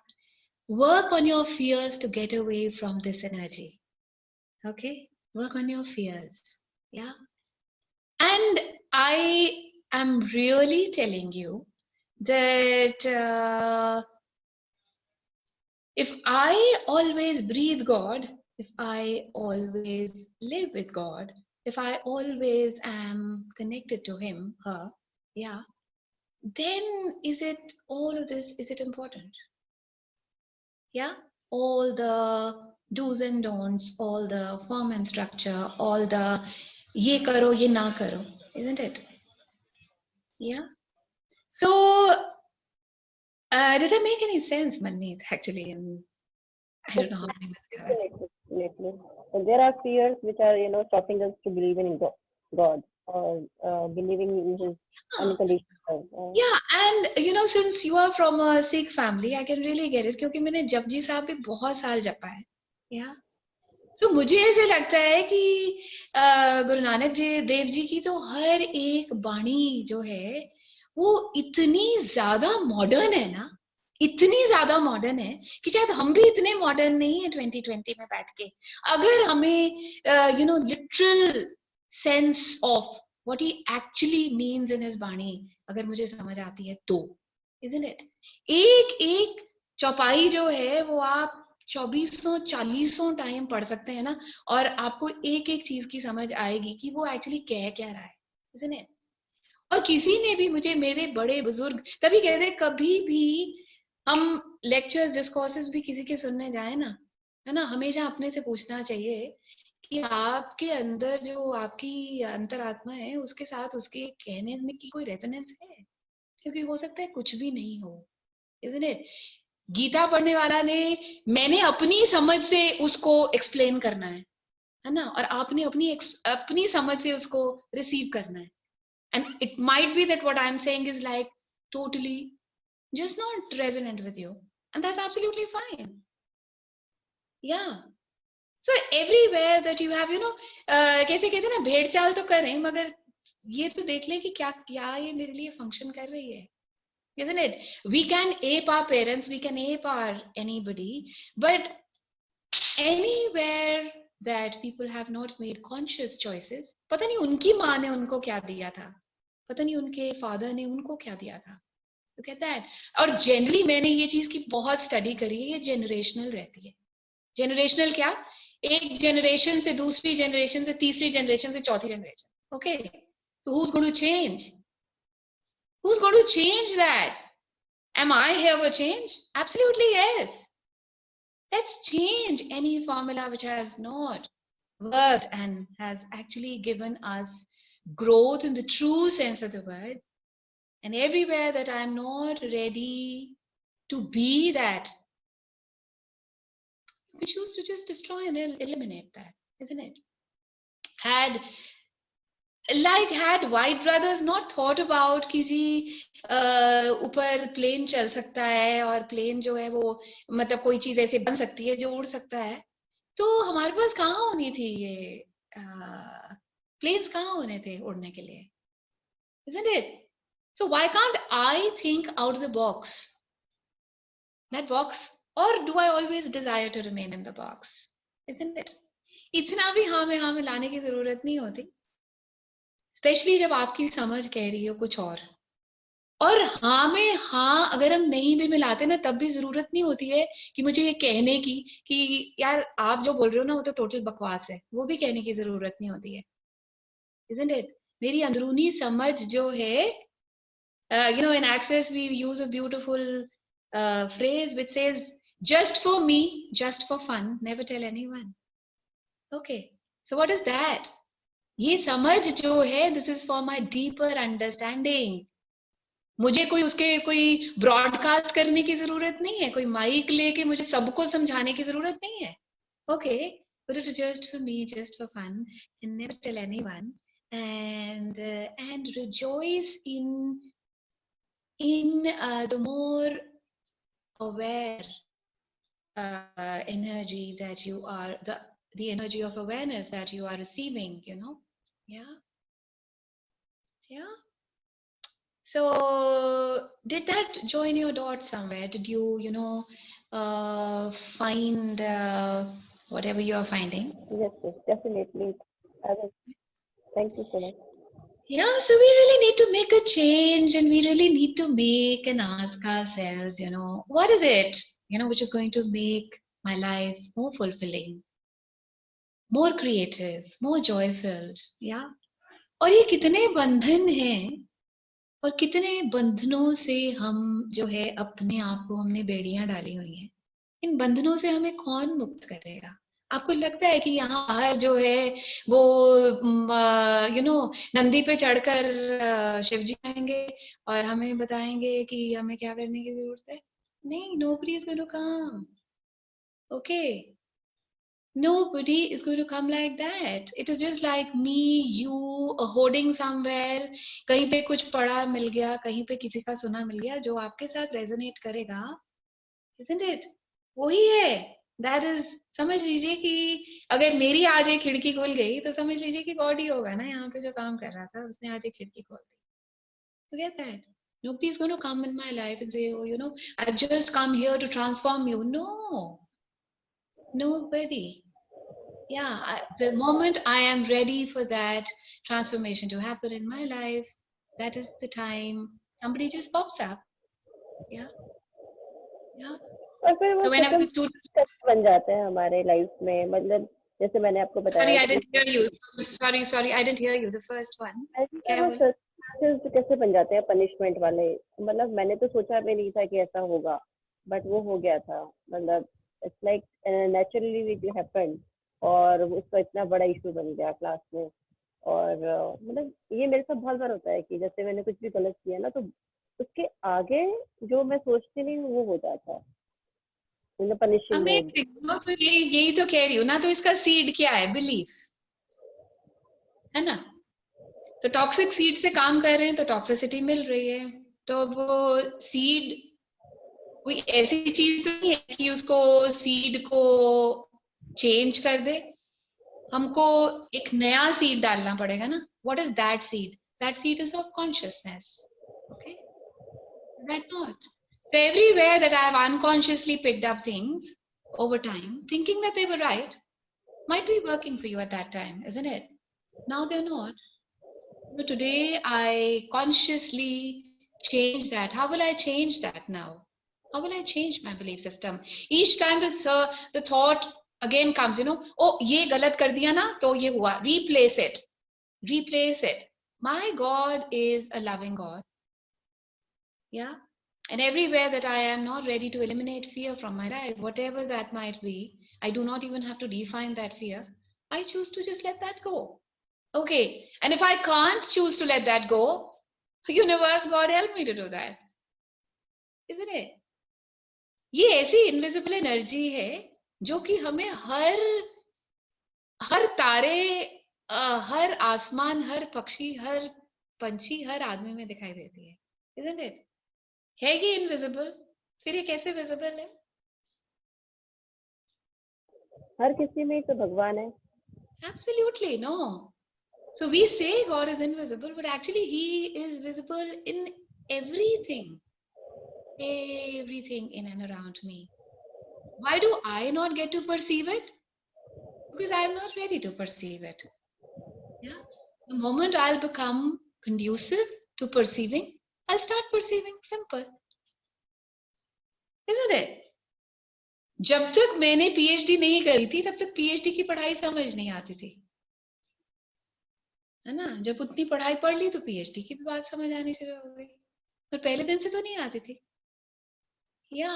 Work on your fears to get away from this energy. Okay. Work on your fears. Yeah. And I am really telling you that if I always breathe God, if I always live with God, if I always am connected to him, her, yeah, then is it all of this, is it important? Yeah, all the do's and don'ts, all the form and structure, all the ye karo, ye na karo, isn't it? Yeah. So, did that make any sense, Manmeet, actually? And I don't know how many minutes. Definitely. So there are fears which are, stopping us to believe in God or believing in His unconditional love. Yeah, and since you are from a Sikh family, I can really get it. क्योंकि मैंने जपजी साहब भी बहुत साल जपा है. Yeah. So मुझे ऐसे लगता है कि गुरु नानक जी देव जी की तो हर एक वाणी जो है वो इतनी ज्यादा मॉडर्न है ना, इतनी ज्यादा मॉडर्न है कि शायद हम भी इतने मॉडर्न नहीं है 2020 में बैठ के। अगर हमें you know literal sense of what he actually means in his वाणी अगर मुझे समझ आती है तो, इजंट इट? एक एक चौपाई जो है वो आप 2400-4000 टाइम पढ़ सकते हैं ना, और आपको एक एक चीज की समझ आएगी कि वो एक्चुअली कह क्या रहा है, isn't it? और किसी ने भी मुझे, मेरे बड़े बुजुर्ग तभी कहते हैं, कभी भी हम लेक्चर्स डिस्कोर्सेस भी किसी के सुनने जाए ना, है ना, हमेशा अपने से पूछना चाहिए कि आपके अंदर जो आपकी अंतरात्मा है उसके साथ उसके कहने में की कोई रेजोनेंस है, क्योंकि हो सकता है कुछ भी नहीं हो, isn't it? गीता पढ़ने वाला ने, मैंने अपनी समझ से उसको एक्सप्लेन करना है ना, और आपने अपनी समझ से उसको रिसीव करना है, and it might be that what I am saying is like totally just not resonant with you, and that's absolutely fine. Yeah, so everywhere that you have, you know, कैसे कहते हैं ना, भेड़ चाल तो करें मगर ये तो देख लें कि क्या क्या ये मेरे लिए फंक्शन कर रही है, isn't it? We can ape our parents, we can ape our anybody, but anywhere that people have not made conscious choices, पता नहीं उनकी माँ ने उनको क्या दिया था, पता नहीं उनके फादर ने उनको क्या दिया था, look at that. और जनरली मैंने ये चीज की बहुत स्टडी करी है, ये जनरेशनल रहती है। जनरेशनल क्या, एक जनरेशन से दूसरी जनरेशन से तीसरी जनरेशन से चौथी जनरेशन, ओके? तो who's going to change? Who's going to change that? Am I here for change? Absolutely yes. Let's change any formula which has not worked and has actually given us growth in the true sense of the word. And everywhere that I'm not ready to be that, we choose to just destroy and eliminate that, isn't it? Had White Brothers not thought about कि जी ऊपर plane चल सकता है और plane जो है वो मतलब कोई चीज ऐसे बन सकती है जो उड़ सकता है, तो हमारे पास कहाँ होनी थी ये प्लेन्स, कहाँ होने थे उड़ने के लिए, isn't it? So why can't I think out of the box? That box, or do I always desire to remain in the box? Isn't it? इतना भी हाँ में लाने की जरूरत नहीं होती, स्पेशली जब आपकी समझ कह रही हो कुछ और हाँ में हाँ अगर हम नहीं भी मिलाते ना तब भी जरूरत नहीं होती है कि मुझे ये कहने की कि यार आप जो बोल रहे हो ना वो तो टोटल बकवास है, वो भी कहने की जरूरत नहीं होती है, isn't it? मेरी अंदरूनी समझ जो है, you know, in Access we use a beautiful phrase which says just for me, just for fun, never tell anyone. Okay, so what is that? ये समझ जो है, this is for my deeper understanding. मुझे कोई उसके कोई broadcast करने की जरूरत नहीं है, कोई माइक लेके मुझे सबको समझाने की जरूरत नहीं है, okay? But it is just for me, just for fun, and never tell anyone, and rejoice in the more aware energy that you are, the energy of awareness that you are receiving, you know? Yeah. So did that join your dot somewhere? Did you, you know, find whatever you are finding? Yes, definitely. Thank you so much. Yeah, so we really need to make a change, and we really need to make and ask ourselves, you know, what is it, you know, which is going to make my life more fulfilling, more creative, more joy-filled, yeah? और ये कितने बंधन हैं और कितने बंधनों से हम जो है अपने आप को हमने बेड़ियां डाली हुई हैं, इन बंधनों से हमें कौन मुक्त करेगा? आपको लगता है कि यहाँ बाहर जो है वो यू नो नंदी पे चढ़कर शिव जी आएंगे और हमें बताएंगे कि हमें क्या करने की जरूरत है? नहीं, nobody is going to come. Okay, nobody is going to come like that. It is just like me, you, hoarding somewhere. कहीं पे कुछ पढ़ा मिल गया, कहीं पे किसी का सुना मिल गया जो आपके साथ रेजोनेट करेगा, isn't it? वही है, That is, समझ लीजिए कि अगर मेरी आज एक खिड़की खुल गई तो समझ लीजिए कि गॉड ही होगा ना यहाँ पे जो काम कर रहा था, उसने आज एक खिड़की खोल दी. Forget that. Nobody's going to come in my life and say, oh, you know, I've just come here to transform you. No, nobody. Yeah, the moment I am ready for that transformation to happen in my life, that is the time somebody just pops up. Yeah, yeah. और फिर वो So whenever the students, बन जाते हैं हमारे life में, मतलब जैसे मैंने आपको बताया sorry, I didn't hear you. Sorry, I didn't hear you. The first one. क्या बोल? सर्कमस्टेंसेस कैसे बन जाते हैं पनिशमेंट वाले, मतलब मैंने तो सोचा भी नहीं था कि ऐसा होगा, बट वो हो गया था. मतलब it's like naturally it happened, और उसका इतना बड़ा इशू बन गया क्लास में. और मतलब ये मेरे साथ बहुत बार होता है कि जैसे मैंने कुछ भी गलत किया ना, तो उसके आगे जो मैं सोचती नहीं हूँ वो हो जाता है, मतलब पनिशिंग मोड. तो यही तो कह रही हूँ ना. तो इसका सीड क्या है? बिलीफ, है ना. तो टॉक्सिक सीड से काम कर रहे हैं तो टॉक्सिसिटी मिल रही है. तो वो सीड कोई ऐसी चीज तो नहीं है कि उसको सीड को चेंज कर दे. हमको एक नया सीड डालना पड़ेगा ना. What is that seed? That seed is of consciousness. Okay, that not. So everywhere that I have unconsciously picked up things over time, thinking that they were right, might be working for you at that time, isn't it? Now they're not. But today I consciously change that. How will I change that now? How will I change my belief system? Each time the thought again comes, you know, oh, ye galat kar diya na, to ye hua. Replace it. Replace it. My God is a loving God. Yeah. And everywhere that I am not ready to eliminate fear from my life, whatever that might be, I do not even have to define that fear. I choose to just let that go. Okay. And if I can't choose to let that go, universe, God help me to do that. Isn't it? ये ऐसी invisible energy है जो कि हमें हर तारे, हर आसमान, हर पक्षी, हर पंछी, हर आदमी में दिखाई देती है. Isn't it? है ये इनविजिबल, फिर ये कैसे विजिबल है? हर किसी में तो भगवान है. Absolutely no. So we say God is invisible, but actually He is visible in everything, everything in and around me. Why do I not get to perceive it? Because I am not ready to perceive it. Yeah. The moment I'll become conducive to perceiving, I'll start perceiving. Simple. Isn't it? जब तक मैंने PhD नहीं करी थी तब तक PhD की पढ़ाई समझ नहीं आती थी, है ना. जब उतनी पढ़ाई पढ़ ली तो पीएचडी की भी बात समझ आनी शुरू हो गई, पर पहले दिन से तो नहीं आती थी. Yeah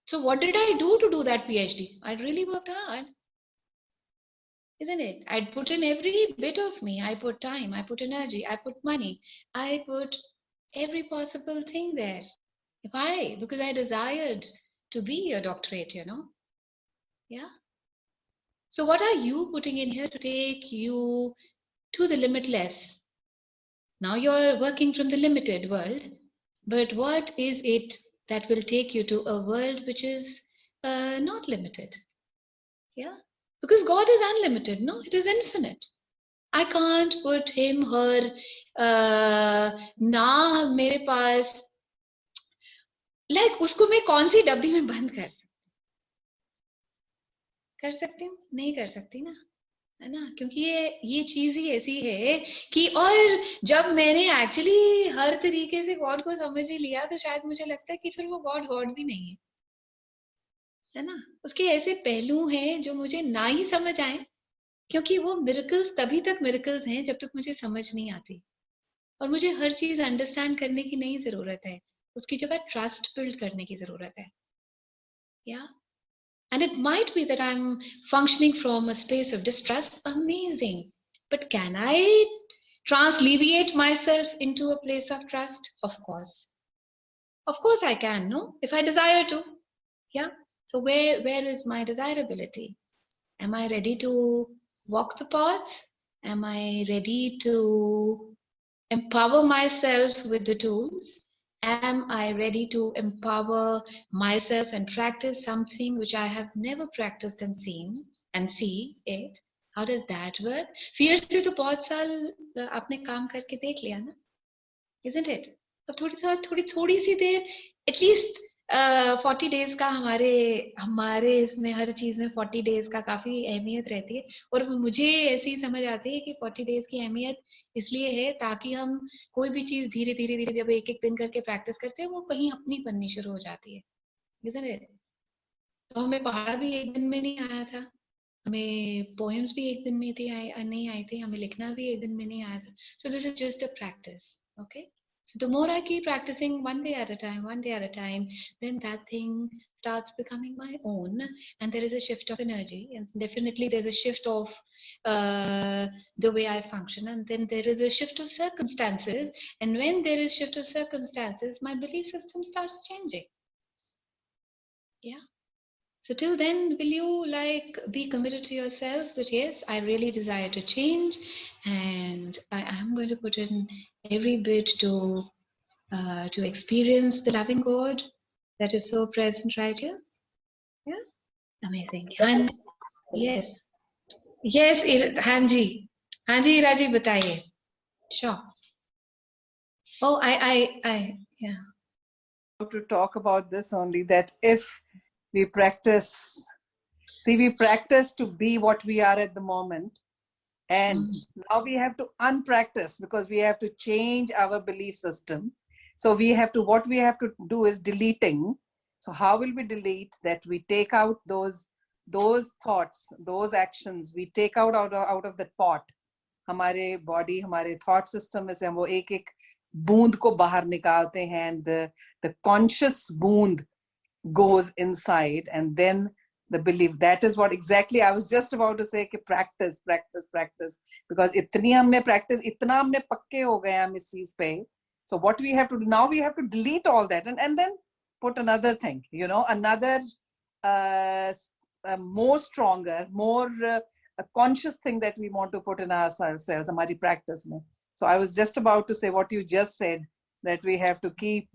so what did I do to do that PhD? I really worked hard, isn't it? I'd put in every bit of me. I put time, I put energy, I put money, I put every possible thing there. Because I desired to be a doctorate, you know. Yeah. So what are you putting in here to take you to the limitless? Now you're working from the limited world, but what is it that will take you to a world which is not limited? Yeah. Because God is unlimited, no? It is infinite. I can't put him, her, ना मेरे पास, like उसको मैं कौन सी डब्बी में बंद कर सकती हूँ? नहीं कर सकती ना, है ना. क्योंकि ये चीज ही ऐसी है कि, और जब मैंने एक्चुअली हर तरीके से गॉड को समझ ही लिया तो शायद मुझे लगता है कि फिर वो गॉड भी नहीं है ना. उसके ऐसे पहलू हैं जो मुझे ना ही समझ आए, क्योंकि वो मिरेकल्स तभी तक मिरेकल्स हैं जब तक मुझे समझ नहीं आती, और मुझे हर चीज अंडरस्टैंड करने की नहीं जरूरत है, उसकी जगह ट्रस्ट बिल्ड करने की जरूरत है. या And it might be that I'm functioning from a space of distrust. Amazing. But can I transleviate myself into a place of trust? Of course. Of course I can, no? If I desire to. Yeah. So where is my desirability? Am I ready to walk the path? Am I ready to empower myself with the tools? Am I ready to empower myself and practice something which I have never practiced and seen and see it? How does that work? Fear से तो बहुत साल आपने काम करके देख लिया ना, isn't it? अब थोड़ी सी देर एटलीस्ट 40 डेज का हमारे इसमें हर चीज में 40 डेज का काफी अहमियत रहती है। और मुझे ऐसी समझ आती है कि 40 डेज की अहमियत इसलिए है ताकि हम कोई भी चीज धीरे धीरे धीरे जब एक एक दिन करके प्रैक्टिस करते हैं वो कहीं अपनी बननी शुरू हो जाती है, isn't it? तो हमें पढ़ा भी एक दिन में नहीं आया था, हमें पोएम्स भी एक दिन में नहीं आई थी, हमें लिखना भी एक दिन में नहीं आया था। So this is just a practice, okay? So the more I keep practicing one day at a time, then that thing starts becoming my own, and there is a shift of energy, and definitely there's a shift of the way I function, and then there is a shift of circumstances, and when there is shift of circumstances, my belief system starts changing. Yeah. So till then, will you like be committed to yourself that yes, I really desire to change, and I am going to put in every bit to experience the loving God that is so present right here. Yeah, amazing. And yes, yes, Hanji, Iraji, बताइए. Sure. Oh, yeah. To talk about this only, that if we practice, we practice to be what we are at the moment, and now we have to unpractice because we have to change our belief system. So what we have to do is deleting. So how will we delete that? We take out those thoughts, those actions, we take out of the pot. हमारे body, हमारे thought system में से हम वो एक बूंद को बाहर निकालते हैं, and the conscious बूंद goes inside, and then the belief. That is what exactly I was just about to say, कि practice, because इतनी हमने practice, इतना हमने पक्के हो गए हम इस चीज पे. So what we have to do now, we have to delete all that and then put another thing, another more stronger, more a conscious thing that we want to put in ourselves, हमारी practice में. So I was just about to say what you just said, that we have to keep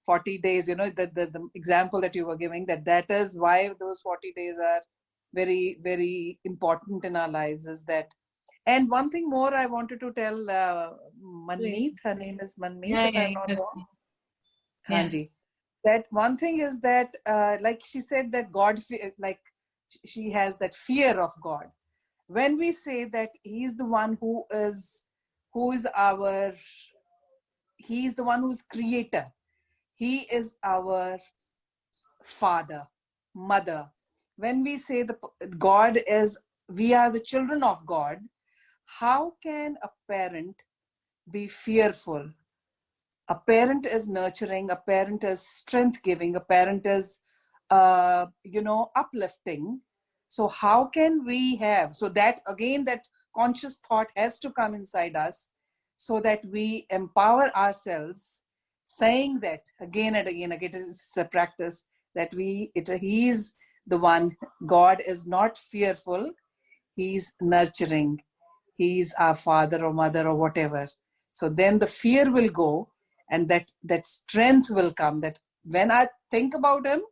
40 days, the example that you were giving, that is why those 40 days are very, very important in our lives, is that. And one thing more I wanted to tell Manmeet, her name is Manmeet, if I'm not wrong. Hanji. That one thing is that, like she said, that God, like she has that fear of God. When we say that He's the one who is He's the one who's creator. He is our father, mother. When we say God is, we are the children of God, how can a parent be fearful? A parent is nurturing, a parent is strength giving, a parent is, uplifting. So how can we have, so that again, that conscious thought has to come inside us, so that we empower ourselves, saying that again and again, it's a practice, that He's the one. God is not fearful, He's nurturing, He's our father or mother or whatever. So then the fear will go, and that strength will come, that when I think about Him,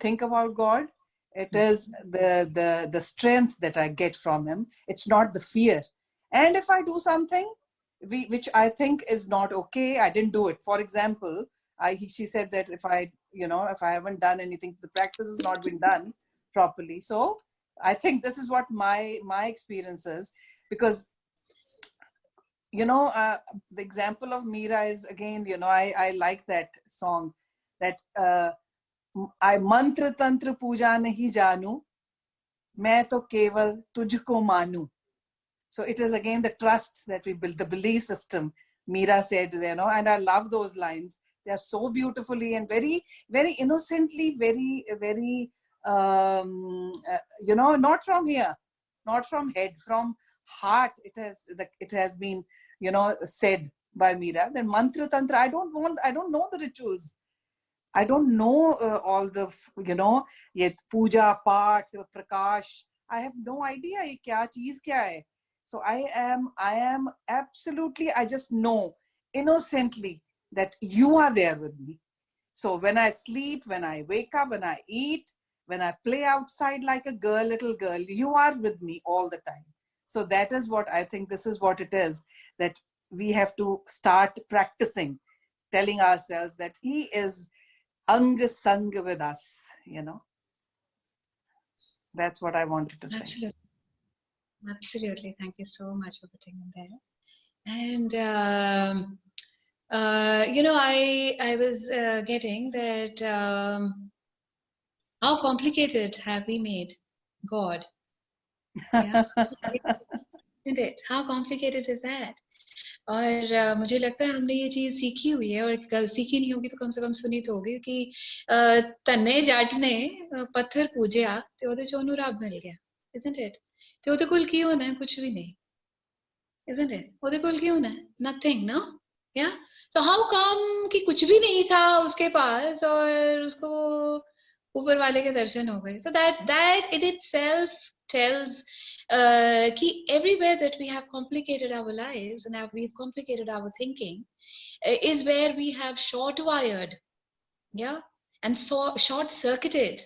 think about God, it is the strength that I get from Him. It's not the fear. And if I do something which I think is not okay, I didn't do it. For example, she said that if I haven't done anything, the practice has not been done properly. So I think this is what my experience is, because the example of Meera is, again, I like that song, that I mantra tantra puja nahi janu, main to keval tujhko manu. So it is again the trust that we build, the belief system. Meera said, and I love those lines. They are so beautifully and very, very innocently, very, very, not from here, not from head, from heart. It has been, said by Meera. Then mantra tantra, I don't know the rituals. I don't know all the, ye puja, part, prakash. I have no idea ye kya cheez kya hai. So I am absolutely, I just know innocently that you are there with me. So when I sleep, when I wake up, when I eat, when I play outside like a girl, little girl, you are with me all the time. So that is what I think, this is what it is, that we have to start practicing, telling ourselves that he is Anga Sang with us, you know. That's what I wanted to say. Absolutely. Absolutely. Thank you so much for putting in there. And I was getting that how complicated have we made God? Yeah, isn't it? How complicated is that? और मुझे लगता है हमने ये चीज सीखी हुई है, और सीखी नहीं होगी तो कम से कम सुनी तो होगी कि तन्ने जाट ने पत्थर पूजिया ते ओदे चों राब मिल गया, isn't it? ते ओदे कोल की होना है? कुछ भी नहीं, isn't it? ओदे कोल की होना है? Nothing, no? Yeah. So how come कि कुछ भी नहीं था उसके पास और उसको ऊपर वाले के दर्शन हो गए? So that it itself tells कि everywhere that we have complicated our lives and we've complicated our thinking is where we have short wired, yeah, and so short circuited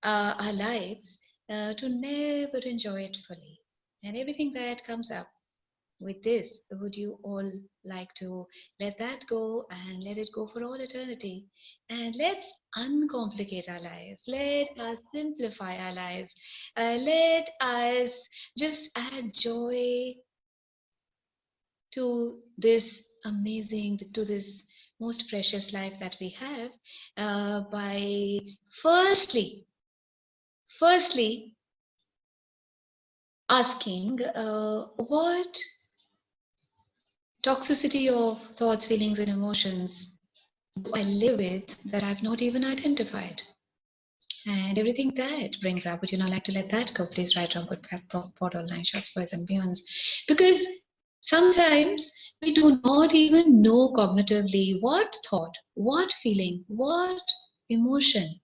our lives to never enjoy it fully. And everything that comes up with this, would you all like to let that go and let it go for all eternity? And let's uncomplicate our lives. Let us simplify our lives. Let us just add joy to this amazing, to this most precious life that we have by firstly asking what toxicity of thoughts, feelings, and emotions do I live with that I've not even identified? And everything that brings up, would you not like to let that go? Please write on portal 9 shots, boys and beyonds. Because sometimes we do not even know cognitively what thought, what feeling, what emotion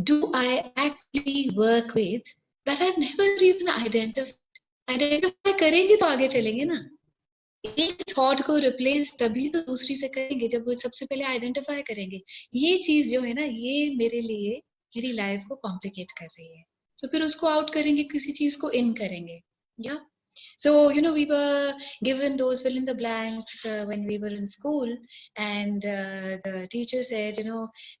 do I actually work with that I've never even identified. Identify करेंगे तो आगे चलेंगे ना. एक thought को replace तभी तो दूसरी से करेंगे जब वो सबसे पहले आइडेंटिफाई करेंगे ये चीज जो है ना, ये मेरे लिए मेरी लाइफ को कॉम्प्लिकेट कर रही है, तो फिर उसको आउट करेंगे, किसी चीज को इन करेंगे. या so we were given those fill in the blanks when we were in school, and the teacher said,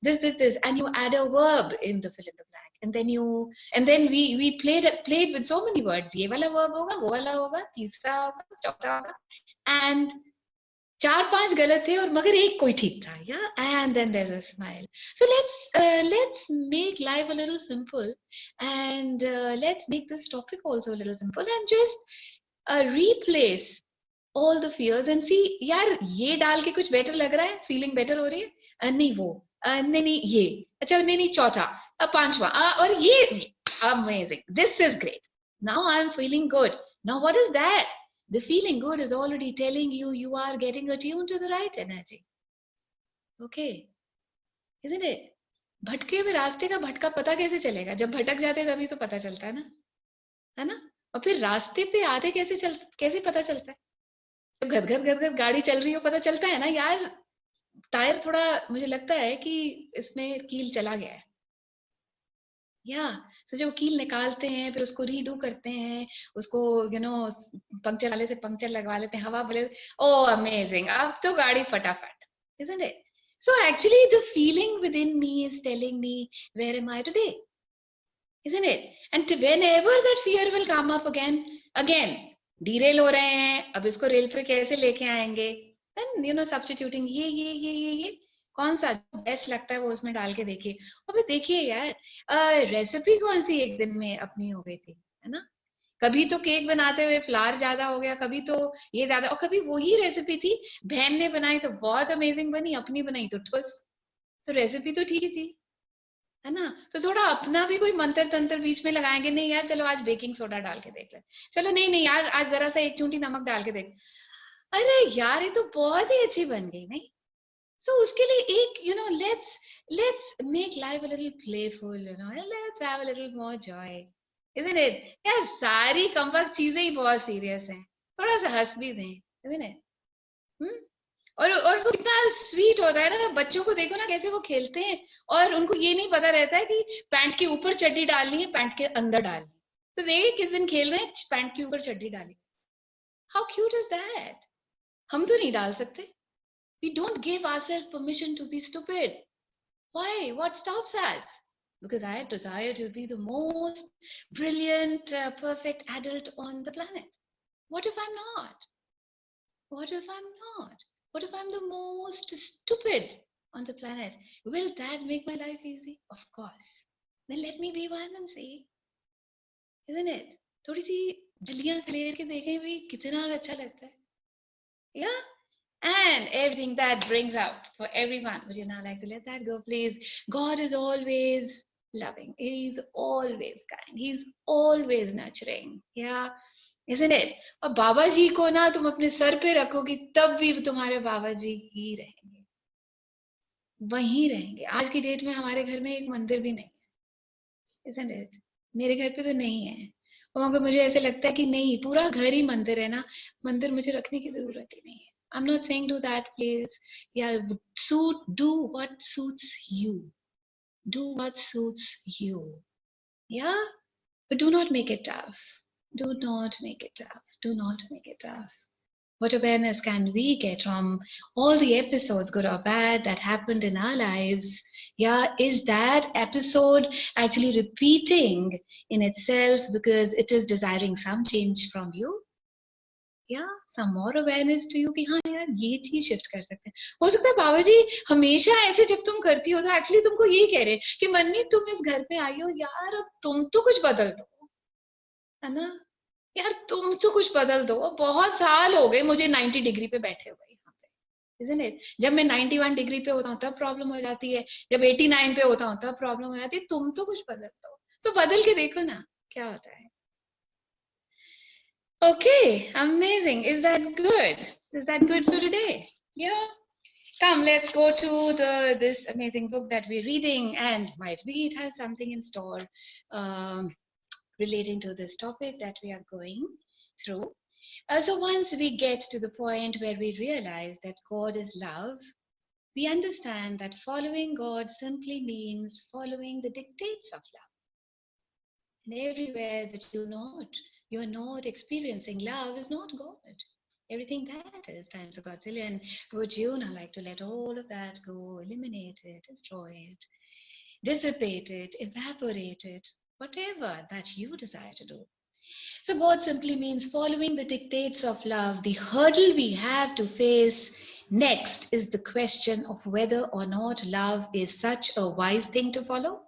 this and you add a verb in the fill in the blank, and then we played with so many words. Ye wala verb hoga, wo wala hoga, तीसरा होगा, चौथा होगा, and 4-5 गलत थे और मगर एक कोई ठीक था. Yeah, and then there's a smile. So let's make life a little simple, and let's make this topic also a little simple, and just replace all the fears and see, यार ये डाल के कुछ better लग रहा है, feeling better हो रही है, नहीं वो, नहीं ये, अच्छा नहीं चौथा, पांचवा, और ये amazing, this is great, now I'm feeling good. Now what is that? The feeling good is already telling you are getting attuned to the right energy. Okay, isn't it? भटके हुए रास्ते का भटका पता कैसे चलेगा? जब भटक जाते हैं तभी तो पता चलता है ना? और फिर रास्ते पे आधे कैसे पता चलता है? जब गदगद गाड़ी चल रही हो पता चलता है ना, यार टायर थोड़ा मुझे लगता है कि इसमें कील चला गया है. So जो कील निकालते हैं फिर उसको रीडू करते हैं, उसको पंक्चर वाले से पंक्चर लगवा लेते हैं, हवा भले, oh amazing, अब तो गाड़ी फटाफट, isn't it? So actually the feeling within me is telling me where am I today, isn't it? And whenever that fear will come up again derail हो रहे हैं, अब इसको रेल पे कैसे लेके आएंगे, then substituting ये कौन सा बेस्ट लगता है वो उसमें डाल के देखिए. अबे देखिए यार, रेसिपी कौन सी एक दिन में अपनी हो गई थी, है ना? कभी तो केक बनाते हुए फ्लावर ज्यादा हो गया, कभी तो ये ज्यादा, और कभी वही रेसिपी थी, बहन ने बनाई तो बहुत अमेजिंग बनी, अपनी बनाई तो ठुस. तो रेसिपी तो ठीक थी, है ना? तो थोड़ा अपना भी कोई मंत्र तंत्र बीच में लगाएंगे, नहीं यार चलो आज बेकिंग सोडा डाल के देख ले, चलो नहीं यार आज जरा सा एक चूंटी नमक डाल के देख, अरे यार ये तो बहुत ही अच्छी बन गई, नहीं? So उसके लिए एक let's make life a little playful, and let's have a little more joy, isn't it? यार सारी कमबख्त चीजें ही बहुत सीरियस हैं, थोड़ा सा हंस भी दें, isn't it? और वो कितना स्वीट होता है ना, बच्चों को देखो ना कैसे वो खेलते हैं और उनको ये नहीं पता रहता है कि पैंट के ऊपर चड्डी डालनी है, पैंट के अंदर डालनी है। तो देखिए किस दिन खेल रहे हैं पैंट के ऊपर चड्डी डाली, हाउ क्यूट इज दैट। हम तो नहीं डाल सकते। We don't give ourselves permission to be stupid. Why? What stops us? Because I desire to be the most brilliant, perfect adult on the planet. What if I'm not? What if I'm not? What if I'm the most stupid on the planet? Will that make my life easy? Of course. Then let me be one and see. Isn't it? थोड़ी सी जलियां clear के देखें भी कितना अच्छा लगता है. Yeah? And everything that brings out for everyone. Would you not like to let that go, please? God is always loving. He's always kind. He's always nurturing. Yeah? Isn't it? और बाबा जी को ना तुम अपने सर पे रखोगी तब भी तुम्हारे बाबा जी ही रहेंगे, वहीं रहेंगे. आज की डेट में हमारे घर में एक मंदिर भी नहीं है. Isn't it? मेरे घर पे तो नहीं है. और मगर मुझे ऐसे लगता है कि नहीं, पूरा घर ही मंदिर है ना, मंदिर मुझे रखने की जरूरत ही नहीं है. I'm not saying do that, please. Yeah, do what suits you. Do what suits you. Yeah? But do not make it tough. Do not make it tough. Do not make it tough. What awareness can we get from all the episodes, good or bad, that happened in our lives? Yeah, is that episode actually repeating in itself because it is desiring some change from you? Yeah, some more awareness to you कि हाँ यार ये चीज shift कर सकते हैं. हो सकता है बाबा जी हमेशा ऐसे जब तुम करती हो तो एक्चुअली तुमको यही कह रहे हैं कि मन्नी तुम इस घर पे आई हो यार, अब तुम तो कुछ बदल दो, है ना यार, तुम तो कुछ बदल दो. बहुत साल हो गए मुझे 90 डिग्री पे बैठे हुए यहाँ पे. Isn't it? जब मैं 91 डिग्री पे होता हूँ तब प्रॉब्लम हो जाती है, जब 89 पे होता हूँ तब प्रॉब्लम हो जाती है. तुम तो कुछ बदल दो. सो बदल के देखो ना क्या होता है. Okay, amazing. Is that good? Is that good for today? Yeah. Come, let's go to this amazing book that we're reading, and might be it has something in store relating to this topic that we are going through. So once we get to the point where we realize that God is love, we understand that following God simply means following the dictates of love. And everywhere that you are not experiencing love is not God. Everything that is times a Godzillion. Would you now like to let all of that go, eliminate it, destroy it, dissipate it, evaporate it, whatever that you desire to do? So God simply means following the dictates of love. The hurdle we have to face next is the question of whether or not love is such a wise thing to follow.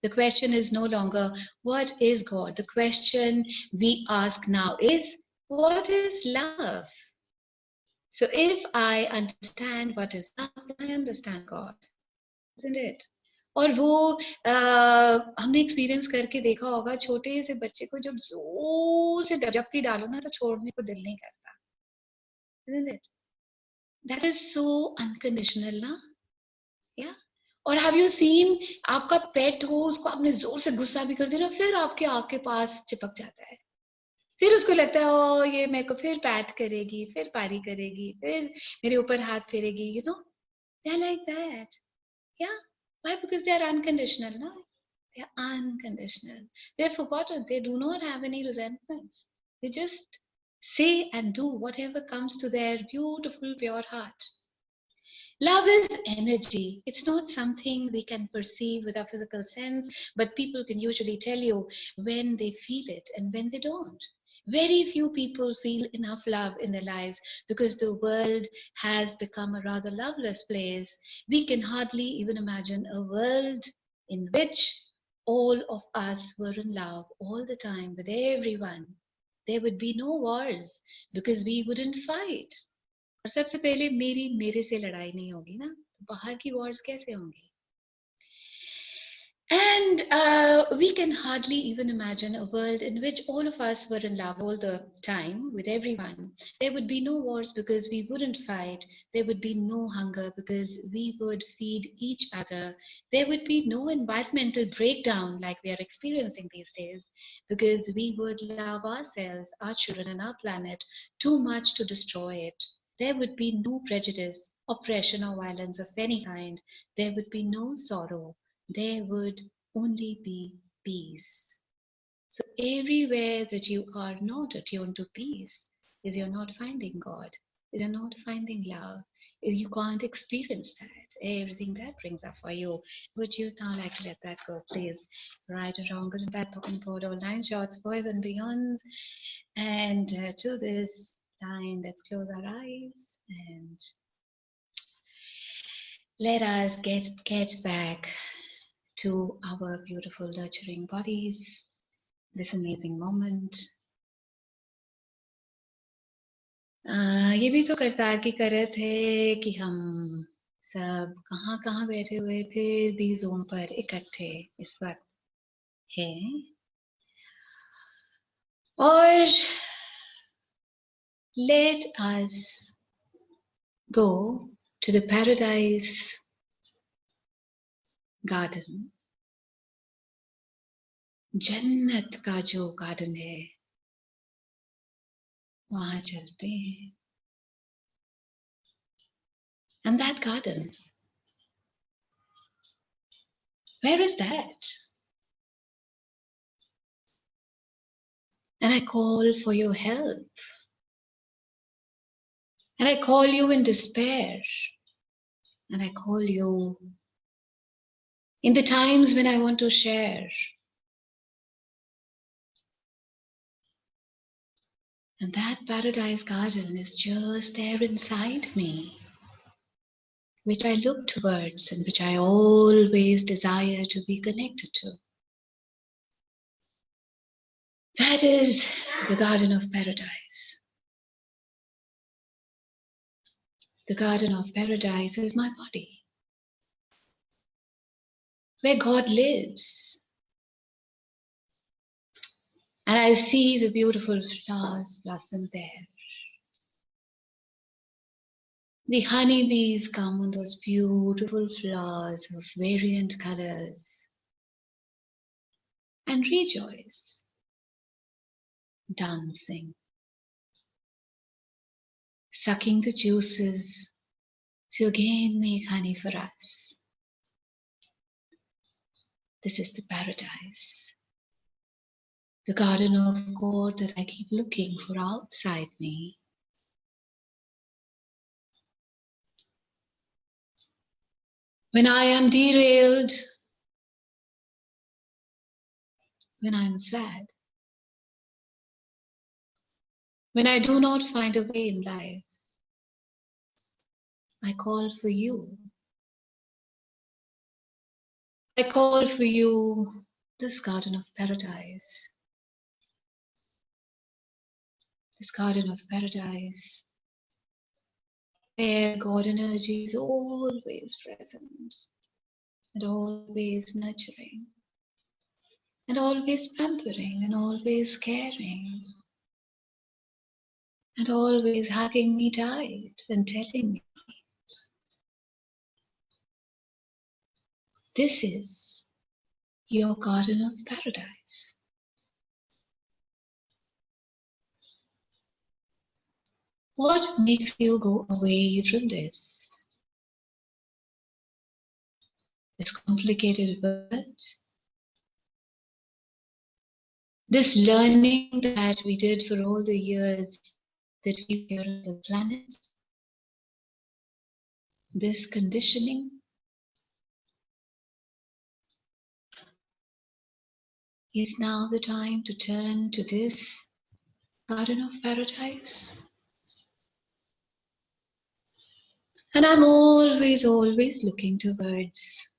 The question is no longer, what is God? The question we ask now is, what is love? So if I understand what is love, then I understand God. Isn't it? और वो हमने experience करके देखा होगा, छोटे से बच्चे को जब जोर से जप्पी डालो ना तो छोड़ने को दिल नहीं करता. Isn't it? That is so unconditional, ना? Yeah. और हैव यू सीन, आपका पेट हो, उसको आपने जोर से गुस्सा भी कर दिया, फिर आपके आँख के पास चिपक जाता है. फिर उसको लगता है ओ ये मेरे को फिर पैट करेगी, फिर पारी करेगी, फिर मेरे ऊपर हाथ फेरेगी. You know, they are like that. या why? Because they are unconditional, ना. They are unconditional. They have forgotten. They do not have any resentments. They just say and do whatever comes to their beautiful, pure heart. Love is energy. It's not something we can perceive with our physical sense, but people can usually tell you when they feel it and when they don't. Very few people feel enough love in their lives because the world has become a rather loveless place. We can hardly even imagine a world in which all of us were in love all the time with everyone. There would be no wars because we wouldn't fight. और सबसे पहले मेरे से लड़ाई नहीं होगी ना, बाहर की वॉर्स कैसे होंगी? And we can hardly even imagine a world in which all of us were in love all the time with everyone. There would be no wars because we wouldn't fight. There would be no hunger because we would feed each other. There would be no environmental breakdown like we are experiencing these days because we would love ourselves, our children, and our planet too much to destroy it. there would be no prejudice, oppression, or violence of any kind. There would be no sorrow. There would only be peace. So everywhere that you are not attuned to peace, is you're not finding God, is you're not finding love, is you can't experience that. Everything that brings up for you. Would you now like to let that go, please? Right or wrong, good and bad, talk and all 9 shots, boys and beyonds. And to this line, let's close our eyes and let us get back to our beautiful nurturing bodies, this amazing moment. ये भी तो करतार की करत है कि हम सब कहाँ कहाँ बैठे हुए थे भी ज़ूम पर इकट्ठे इस वक्त हैं और let us go to the paradise garden, जन्नत का जो गार्डन है वहाँ चलते हैं. And that garden, where is that? And I call for your help. And I call you in despair. And I call you in the times when I want to share. And that paradise garden is just there inside me, which I look towards and which I always desire to be connected to. That is the garden of paradise. The garden of paradise is my body, where God lives. And I see the beautiful flowers blossom there. The honeybees come on those beautiful flowers of variant colors and rejoice, dancing, sucking the juices to again make honey for us. This is the paradise, the garden of God that I keep looking for outside me. When I am derailed, when I'm sad, when I do not find a way in life, I call for you. I call for you, this garden of paradise. This garden of paradise, where God energy is always present and always nurturing and always pampering and always caring and always hugging me tight and telling me, this is your garden of paradise. What makes you go away from this? This complicated world? This learning that we did for all the years that we were on the planet? This conditioning? Is now the time to turn to this garden of paradise? And I'm always looking towards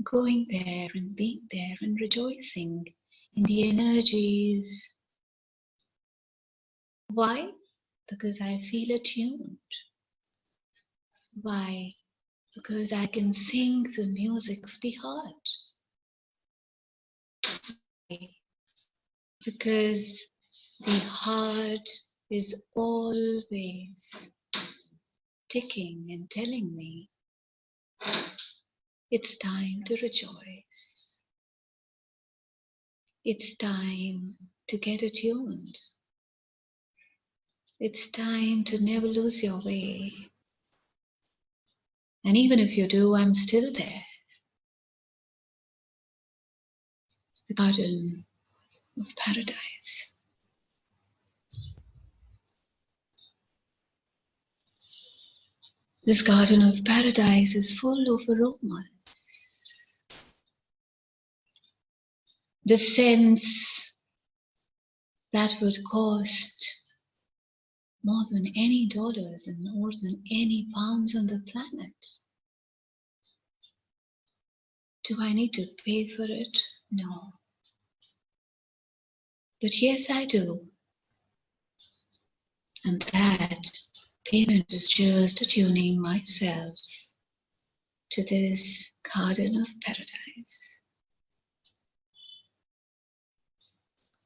going there and being there and rejoicing in the energies. Why? Because I feel attuned. Why? Because I can sing the music of the heart. Why? Because the heart is always ticking and telling me it's time to rejoice. It's time to get attuned. It's time to never lose your way. And even if you do, I'm still there. The garden of paradise. This garden of paradise is full of aromas. The scents that would cost more than any dollars and more than any pounds on the planet. Do I need to pay for it? No. But yes, I do. And that payment is just attuning myself to this garden of paradise.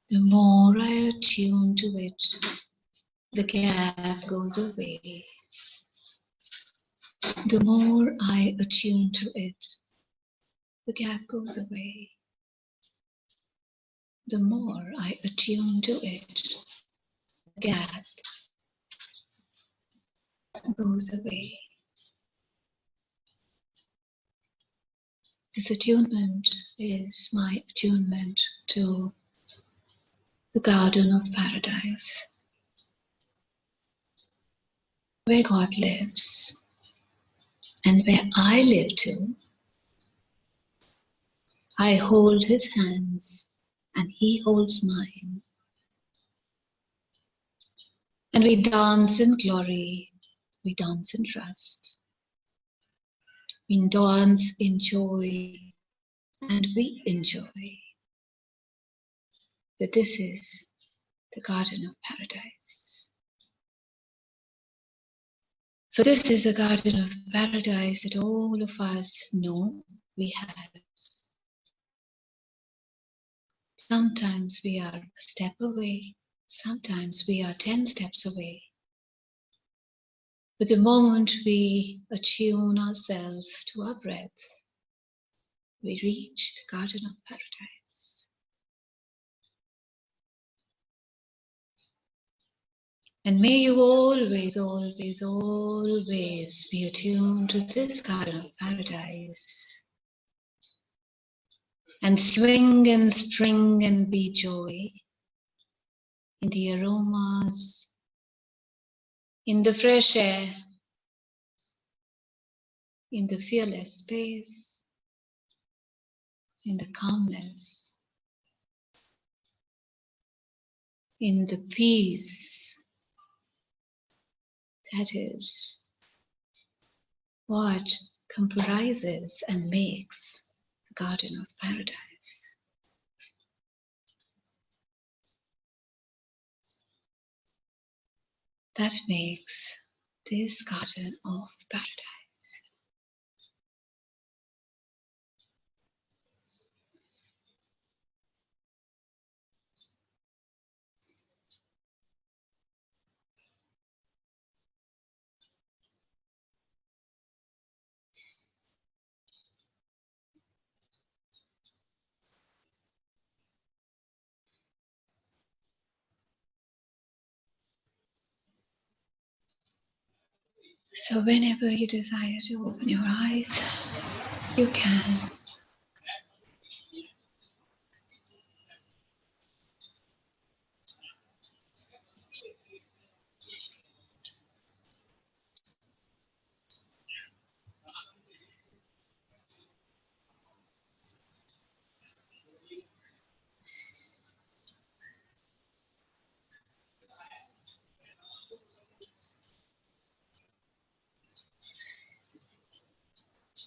The more I attune to it, the gap goes away. The more I attune to it, the gap goes away. The more I attune to it, the gap goes away. This attunement is my attunement to the garden of paradise, where God lives and where I live too. I hold his hands and he holds mine. And we dance in glory, we dance in trust. We dance in joy and we enjoy. But this is the garden of paradise. For this is a garden of paradise that all of us know we have. Sometimes we are a step away, sometimes we are 10 steps away. But the moment we attune ourselves to our breath, we reach the garden of paradise. And may you always, always, always be attuned to this garden of paradise. And swing and spring and be joy in the aromas, in the fresh air, in the fearless space, in the calmness, in the peace that is what comprises and makes the garden of paradise. That makes this garden of paradise. So whenever you desire to open your eyes, you can.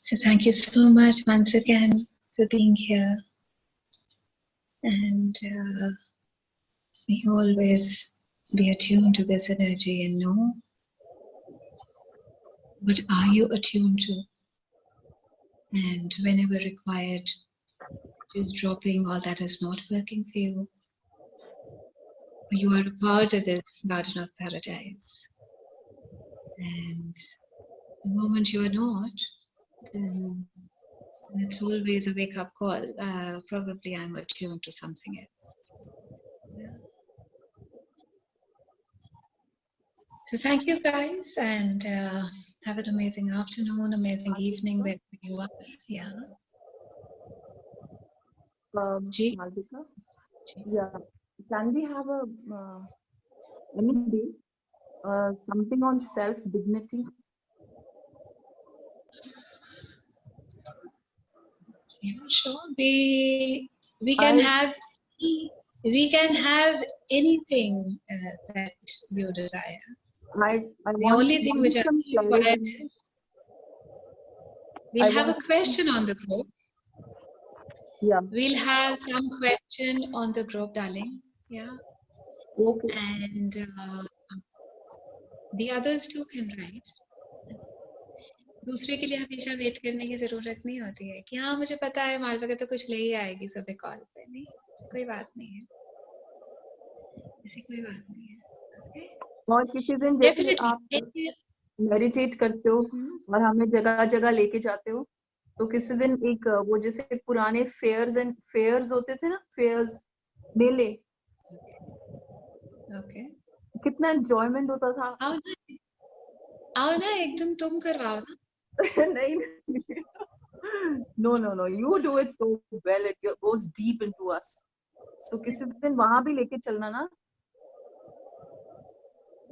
So thank you so much once again for being here. And we always be attuned to this energy and know what are you attuned to. And whenever required, is dropping all that is not working for you. You are a part of this garden of paradise. And the moment you are not, then it's always a wake-up call. Probably I'm attuned to something else. Yeah. So thank you guys, and have an amazing afternoon, amazing evening wherever you are. Yeah. Ji? Malvika, yeah, can we have a any day something on self dignity? Yeah, sure. We can have anything that you desire. I The want only thing which I some require clarity. is we'll I have a want- question on the group. Yeah. We'll have some question on the group, darling. Yeah. Okay. And the others too can write. दूसरे के लिए हमेशा wait करने की जरूरत नहीं होती है कि हाँ मुझे पता है मालविका तो कुछ ले ही आएगी सुबह कॉल पे। नहीं, कोई बात नहीं है, ऐसी कोई बात नहीं है। Okay? और किसी दिन जैसे Definitely. आप मेडिटेट करते हो और हमें जगह जगह लेके जाते हो, तो किसी दिन एक वो जैसे पुराने फेयर्स होते थे ना, फेयर्स मेले, Okay. कितना एंजॉयमेंट होता था। आओ ना एक दिन तुम करवाओ ना। नहीं, no, you do it so well, it goes deep into us. So किसी दिन वहां भी लेके चलना ना।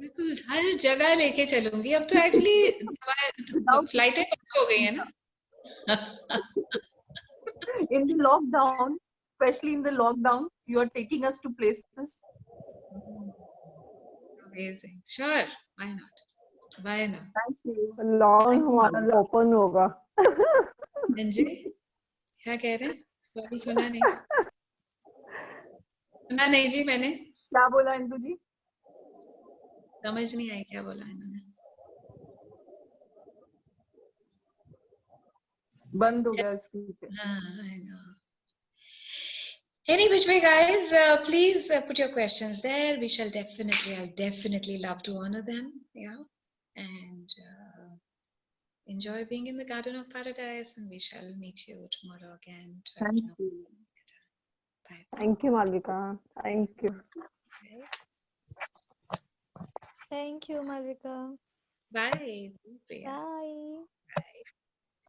बिल्कुल, हर जगह लेके चलूंगी। अब तो एक्चुअली फ्लाइटें बंद हो गई है ना। In the lockdown, especially in the lockdown, you are taking us to places. Amazing. Sure. Why not? Why not? Thank you. Long हमारा ओपन होगा। संजय क्या कह रहे हैं? सॉरी, सुना नहीं। सुना नहीं जी मैंने। क्या बोला इंदु जी? समझ नहीं आई क्या बोला इन्होंने। बंद हो गया speaker. I know. Any which way, guys, please put your questions there. I'll definitely love to honor them. Yeah. And enjoy being in the Garden of Paradise. And we shall meet you tomorrow again. Thank you. Bye. Thank you Malvika, thank you. Thank you, Malvika. Bye. Priya. Bye. Bye.